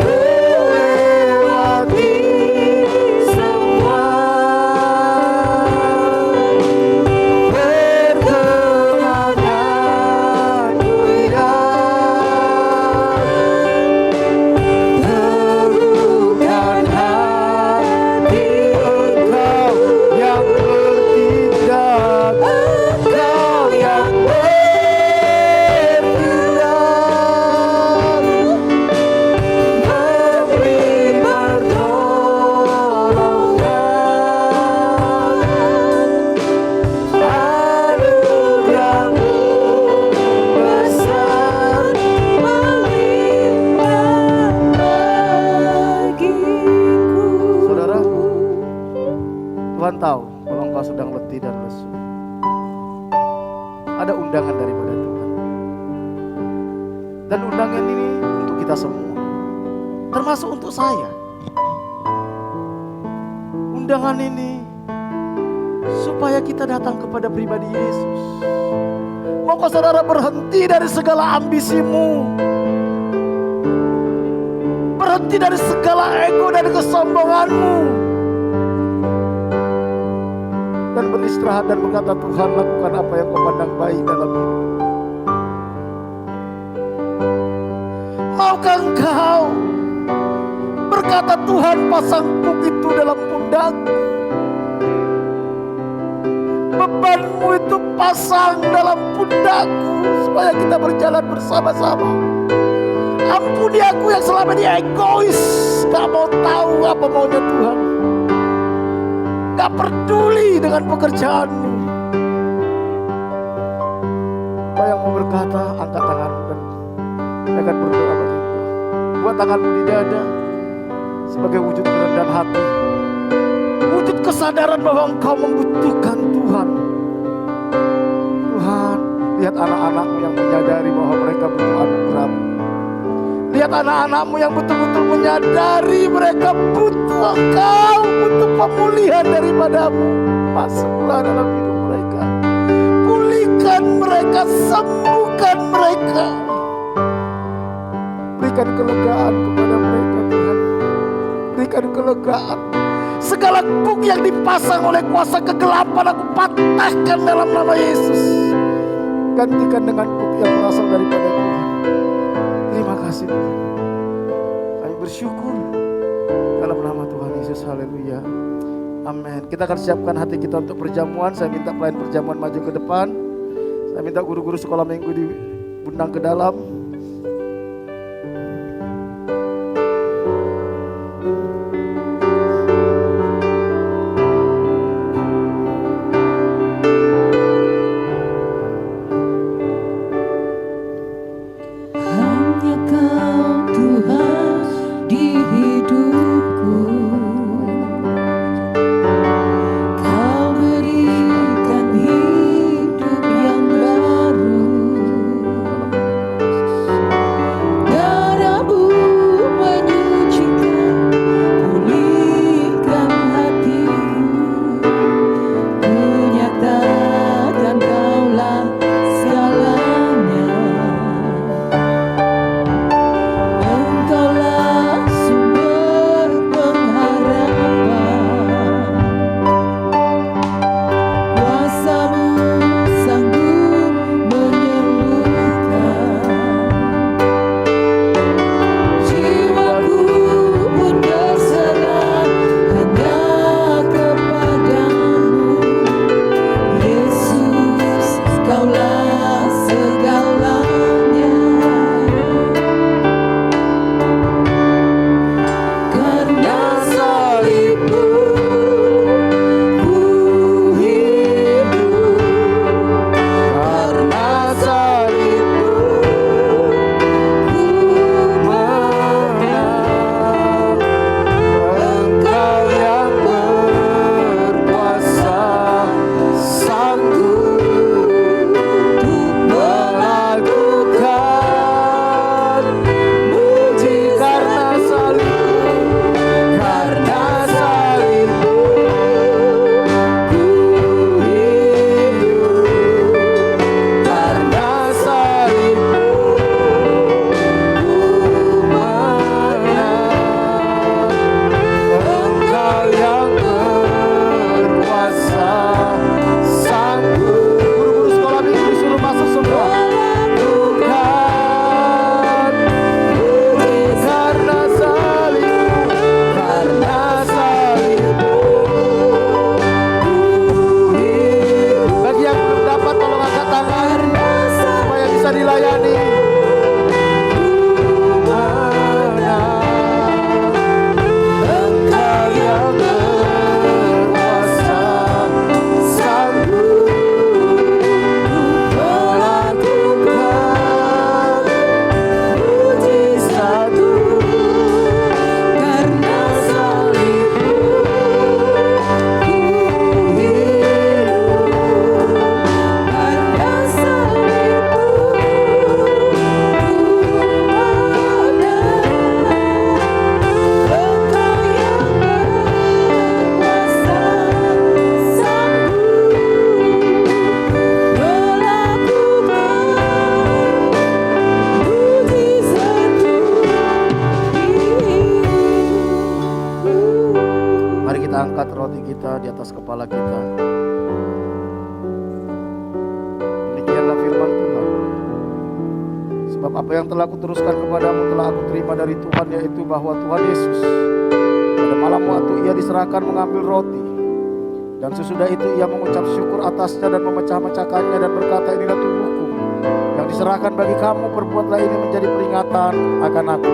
lewati semua perkenananmu yang teguhkan hati. Engkau yang bertindak, Engkau yang bertindak, memberi pertolongan, anugerah-Mu besar melimpah bagiku. Saudara, Tuhan tahu kalau engkau sedang letih dan lesu. Ada undangan daripada Tuhan. Dan undangan ini untuk kita semua, termasuk untuk saya. Undangan ini supaya kita datang kepada pribadi Yesus. Maukah saudara berhenti dari segala ambisimu, berhenti dari segala ego dan kesombonganmu, dan beristirahat dan berkata, Tuhan, lakukan apa yang kau pandang baik dalam hidup. Maukah engkau berkata, Tuhan, pasang puk itu dalam pundakku, bebanmu itu pasang dalam pundakku, supaya kita berjalan bersama-sama. Ampuni aku yang selama ini egois, gak mau tahu apa maunya Tuhan, gak peduli dengan pekerjaanmu. Apa yang mau berkata, angkat tanganmu dan saya akan berdoa bagi engkau. Buat tanganmu di dada sebagai wujud kerendahan hati, wujud kesadaran bahwa engkau membutuhkan Tuhan. Tuhan, lihat anak-anakmu yang menyadari bahwa mereka butuh anugerah-Mu. Lihat anak-anakmu yang betul-betul menyadari mereka butuh Engkau, butuh pemulihan daripadamu. Masuklah dalam hidup mereka, pulihkan mereka, sembuhkan mereka, berikan kelegaan kepada mereka Tuhan, berikan kelegaan. Segala buk yang dipasang oleh kuasa kegelapan aku patahkan dalam nama Yesus. Gantikan dengan buk yang berasal daripada Tuhan. Terima kasih Tuhan. Kami bersyukur dalam nama Tuhan Yesus. Haleluya. Amin. Kita akan siapkan hati kita untuk perjamuan. Saya minta pelayan perjamuan maju ke depan. Saya minta guru-guru sekolah minggu diundang ke dalam. angkat roti kita di atas kepala kita. Demikianlah firman Tuhan. Sebab apa yang telah kuteruskan kepadamu telah aku terima dari Tuhan, yaitu bahwa Tuhan Yesus pada malam waktu ia diserahkan mengambil roti, dan sesudah itu ia mengucap syukur atasnya dan memecah-mecahkannya dan berkata, inilah tubuhku yang diserahkan bagi kamu, perbuatlah ini menjadi peringatan akan aku.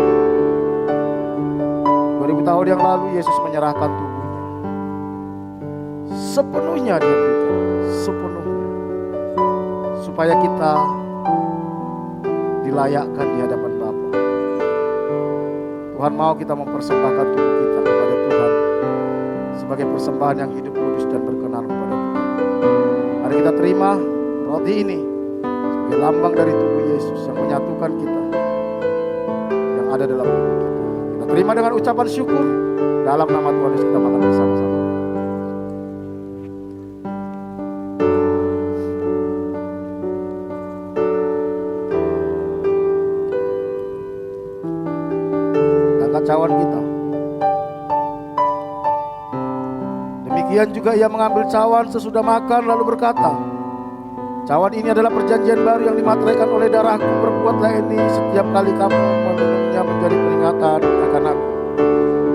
2000 tahun yang lalu Yesus menyerahkan tubuhnya. Sepenuhnya dia berikan, sepenuhnya. Supaya kita dilayakkan di hadapan Bapa. Tuhan mau kita mempersembahkan tubuh kita kepada Tuhan sebagai persembahan yang hidup, kudus dan berkenan kepada Tuhan. Mari kita terima roti ini sebagai lambang dari tubuh Yesus yang menyatukan kita yang ada dalam tubuh kita. Kita terima dengan ucapan syukur. Dalam nama Tuhan Yesus kita makan bersama-sama. Cawan kita. Demikian juga ia mengambil cawan sesudah makan lalu berkata, cawan ini adalah perjanjian baru yang dimateraikan oleh darahku, perbuatlah ini setiap kali kamu meminumnya menjadi peringatan akan aku.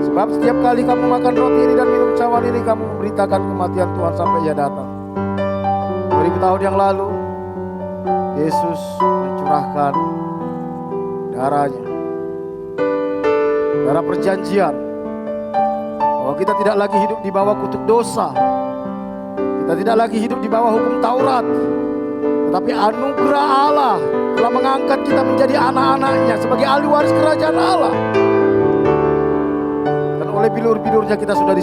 Sebab setiap kali kamu makan roti ini dan minum cawan ini, kamu memberitakan kematian Tuhan sampai ia datang. 2000 tahun yang lalu Yesus mencurahkan darahnya, darah perjanjian, bahwa kita tidak lagi hidup di bawah kutuk dosa, kita tidak lagi hidup di bawah hukum Taurat, tetapi anugerah Allah telah mengangkat kita menjadi anak-anaknya sebagai ahli waris kerajaan Allah. Dan oleh bilur-bilurnya kita sudah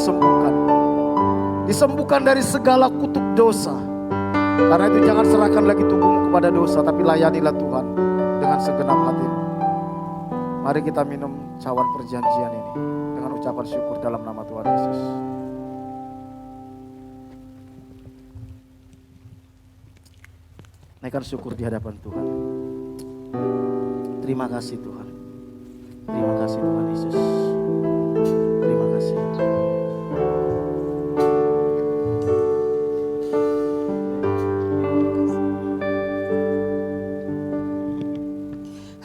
disembuhkan dari segala kutuk dosa. Karena itu jangan serahkan lagi tubuhmu kepada dosa, tapi layanilah Tuhan dengan segenap hatimu. Mari kita minum cawan perjanjian ini dengan ucapan syukur dalam nama Tuhan Yesus. Naikkan syukur di hadapan Tuhan. Terima kasih Tuhan. Terima kasih Tuhan Yesus. Terima kasih.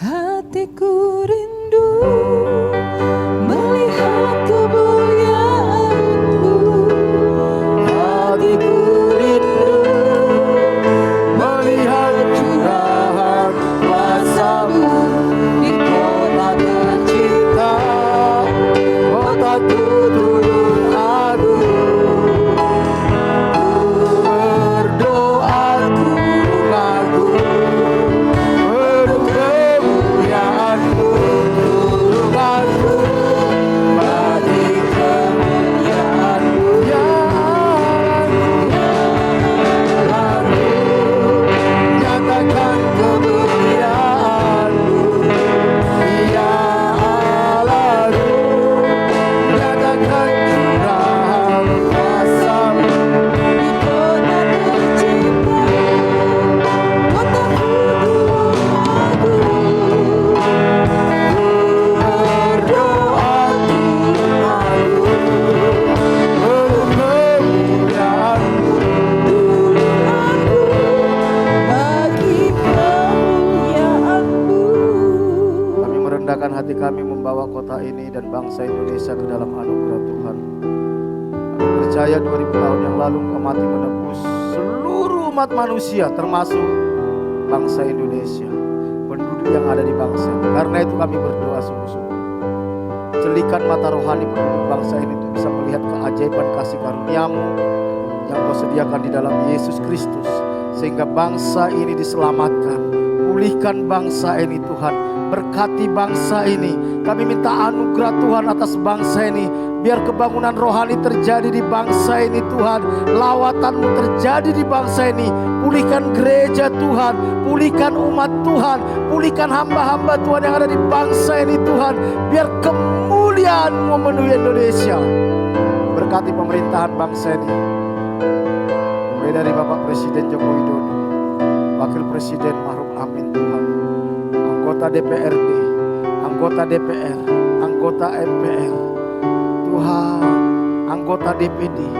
Hatiku rindu melihat kemuliaan-Mu. Hatiku rindu melihat curahan kuasa-Mu di kota tercinta, kota turun agung. Ku berdoa, ku mengagum penuh kemuliaan-Mu, Tuhanku, bagi kemuliaan-Mu, ya Allahku, nyatakan kemuliaan-Mu, ya Allahku, nyatakan curahan kuasa-Mu di kota tercinta, kota turun agung. Berdoa Tuhanku, penuh kemuliaan-Mu, Tuhanku, bagi kemuliaan-Mu. Kami merendahkan hati kami membawa kota ini dan bangsa Indonesia ke dalam anugerah Tuhan. Kami percaya 2000 tahun yang lalu Engkau mati menebus seluruh umat manusia, termasuk bangsa Indonesia, penduduk yang ada di bangsa ini. Karena itu kami berdoa sungguh-sungguh, jelikan mata rohani penduduk bangsa ini untuk bisa melihat keajaiban kasih karunia-Mu yang Kau sediakan di dalam Yesus Kristus, sehingga bangsa ini diselamatkan. Pulihkan bangsa ini Tuhan, berkati bangsa ini. Kami minta anugerah Tuhan atas bangsa ini, biar kebangunan rohani terjadi di bangsa ini Tuhan, lawatan-Mu terjadi di bangsa ini. Pulihkan gereja Tuhan, pulihkan umat Tuhan, pulihkan hamba-hamba Tuhan yang ada di bangsa ini Tuhan, biar kemuliaan-Mu memenuhi Indonesia. Berkati pemerintahan bangsa ini, mulai dari Bapak Presiden Joko Widodo, Wakil Presiden Ma'ruf Amin Tuhan, anggota DPRD, anggota DPR, anggota MPR, Tuhan, anggota anggota DPD,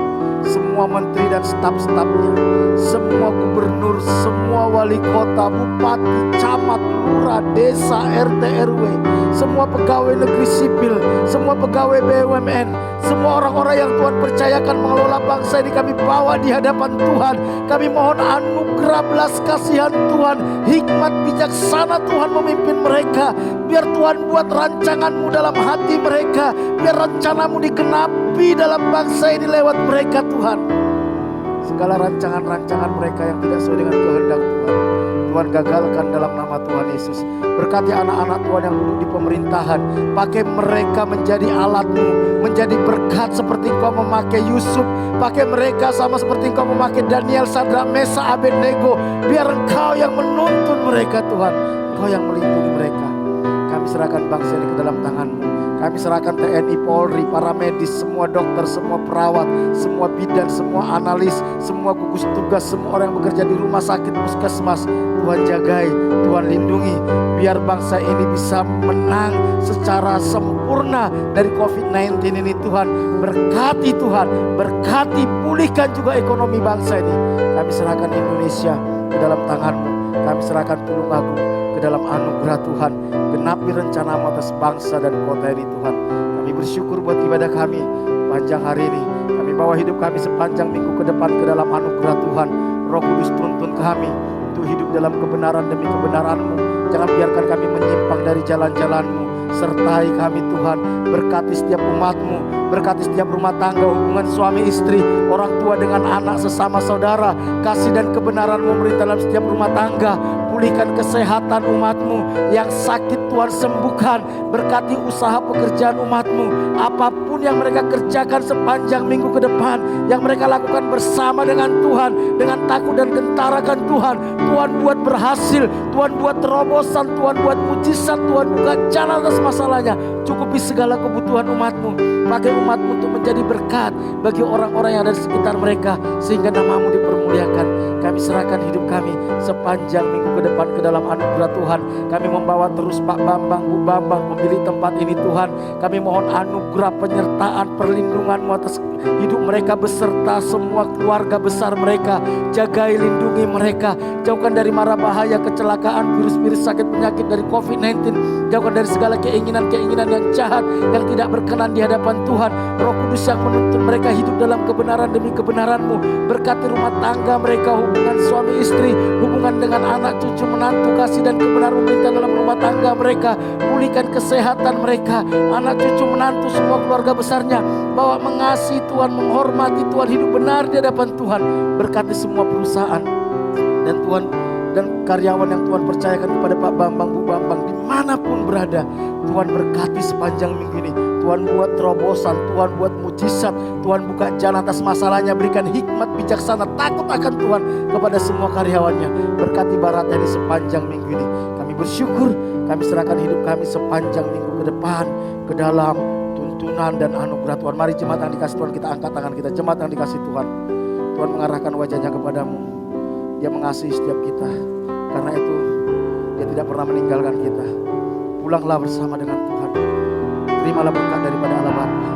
semua menteri dan staf-stafnya, semua gubernur, semua wali kota, bupati, camat, lurah, desa, RT, RW, semua pegawai negeri sipil, semua pegawai BUMN, semua orang-orang yang Tuhan percayakan mengelola bangsa ini kami bawa di hadapan Tuhan. Kami mohon anugerah belas kasihan Tuhan, hikmat bijaksana Tuhan memimpin mereka. Biar Tuhan buat rancangan-Mu dalam hati mereka, biar rencana-Mu digenapi dalam bangsa ini lewat mereka Tuhan. Segala rancangan-rancangan mereka yang tidak sesuai dengan kehendak Tuhan gagalkan dalam nama Tuhan Yesus. Berkati anak-anak Tuhan yang duduk di pemerintahan, pakai mereka menjadi alat-Mu, menjadi berkat seperti Engkau memakai Yusuf. Pakai mereka sama seperti Engkau memakai Daniel, Sadrak, Mesak, Abednego. Biar Engkau yang menuntun mereka Tuhan, Engkau yang melindungi mereka. Kami serahkan bangsa ini ke dalam tangan-Mu. Kami serahkan TNI, Polri, para medis, semua dokter, semua perawat, semua bidan, semua analis, semua gugus tugas, semua orang yang bekerja di rumah sakit, puskesmas. Tuhan jagai, Tuhan lindungi. Biar bangsa ini bisa menang secara sempurna dari COVID-19 ini Tuhan. Berkati Tuhan, berkati, pulihkan juga ekonomi bangsa ini. Kami serahkan Indonesia ke dalam tangan-Mu. Kami serahkan Tulungagung ke dalam anugerah Tuhan. Genapi rencana-Mu atas bangsa dan kota ini Tuhan. Kami bersyukur buat ibadah kami panjang hari ini. Kami bawa hidup kami sepanjang minggu ke depan ke dalam anugerah Tuhan. Roh Kudus tuntun kami untuk hidup dalam kebenaran demi kebenaran-Mu. Jangan biarkan kami menyimpang dari jalan-jalan-Mu. Sertai kami Tuhan. Berkati setiap umat-Mu, berkati setiap rumah tangga, hubungan suami istri, orang tua dengan anak, sesama saudara. Kasih dan kebenaran-Mu memerintah dalam setiap rumah tangga. Pulihkan kesehatan umat-Mu. Yang sakit Tuhan sembuhkan. Berkati usaha pekerjaan umat-Mu. Apapun yang mereka kerjakan sepanjang minggu ke depan, yang mereka lakukan bersama dengan Tuhan, dengan takut dan gentarakan Tuhan, Tuhan buat berhasil, Tuhan buat terobosan, Tuhan buat mujizat, Tuhan buka jalan atas masalahnya. Cukupi segala kebutuhan umat-Mu. Pakai umat-Mu untuk menjadi berkat bagi orang-orang yang ada di sekitar mereka, sehingga nama-Mu dipermuliakan. Kami serahkan hidup kami sepanjang minggu ke depan ke dalam anugerah Tuhan. Kami membawa terus Pak Bambang, Bu Bambang memilih tempat ini Tuhan. Kami mohon anugerah penyertaan perlindungan-Mu atas hidup mereka beserta semua keluarga besar mereka. Jagai, lindungi mereka. Jauhkan dari mara bahaya, kecelakaan, virus-virus sakit penyakit dari COVID-19. Jauhkan dari segala keinginan-keinginan yang jahat yang tidak berkenan di hadapan Tuhan. Roh Kudus yang menuntun mereka hidup dalam kebenaran demi kebenaran-Mu. Berkati rumah tangga mereka, hubungan suami istri, hubungan dengan anak cucu menantu, kasih dan kebenaran memerintah dalam rumah tangga mereka. Pulihkan kesehatan mereka, anak cucu menantu semua keluarga besarnya. Bawa mengasihi Tuhan, menghormati Tuhan, hidup benar di hadapan Tuhan. Berkati semua perusahaan dan Tuhan dan karyawan yang Tuhan percayakan kepada Pak Bambang, Bu Bambang dimanapun berada. Tuhan berkati sepanjang minggu ini. Tuhan buat terobosan, Tuhan buat mujizat, Tuhan buka jalan atas masalahnya. Berikan hikmat bijaksana, takut akan Tuhan kepada semua karyawannya. Berkati Barat ini sepanjang minggu ini. Kami bersyukur, kami serahkan hidup kami sepanjang minggu ke depan ke dalam tuntunan dan anugerah Tuhan. Mari jemaat yang dikasih Tuhan, kita angkat tangan kita. Jemaat yang dikasih Tuhan, Tuhan mengarahkan wajahnya kepadamu. Dia mengasihi setiap kita. Karena itu Dia tidak pernah meninggalkan kita. Pulanglah bersama dengan Tuhan. Terimalah berkat daripada Allah Bapa.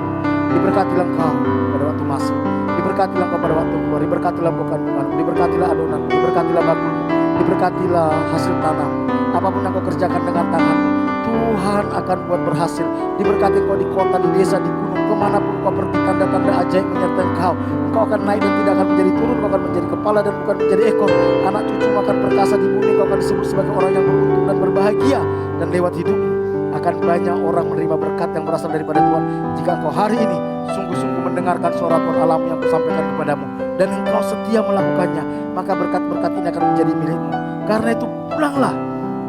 Diberkatilah engkau pada waktu masuk, diberkatilah engkau pada waktu keluar, diberkatilah bukan kandungan, diberkatilah adonan, diberkatilah bakul, diberkatilah hasil tanam. Apapun yang kau kerjakan dengan tanganmu, Tuhan akan buat berhasil. Diberkati kau di kota, di desa, di gunung, kemanapun kau pergi, tanda-tanda ajaib menyertai engkau. Engkau akan naik dan tidak akan menjadi turun, kau akan menjadi kepala dan bukan menjadi ekor. Anak cucumu akan perkasa di bumi, kau akan disebut sebagai orang yang beruntung dan berbahagia. Dan lewat hidupmu akan banyak orang menerima berkat yang berasal daripada Tuhan. Jika engkau hari ini sungguh-sungguh mendengarkan suara Tuhan Allahmu yang kusampaikan kepadamu, dan engkau setia melakukannya, maka berkat-berkat ini akan menjadi milikmu. Karena itu pulanglah,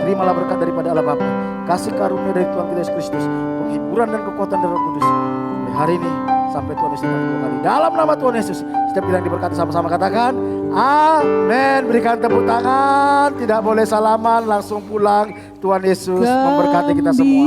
terimalah berkat daripada Allah Bapa, kasih karunia dari Tuhan kita Yesus Kristus, penghiburan dan kekuatan dari Roh Kudus. Dari hari ini sampai Tuhan Yesus datang kali. Dalam nama Tuhan Yesus, setiap kita yang diberkati sama-sama katakan amin. Berikan tepuk tangan, tidak boleh salaman, langsung pulang. Tuhan Yesus memberkati kita semua.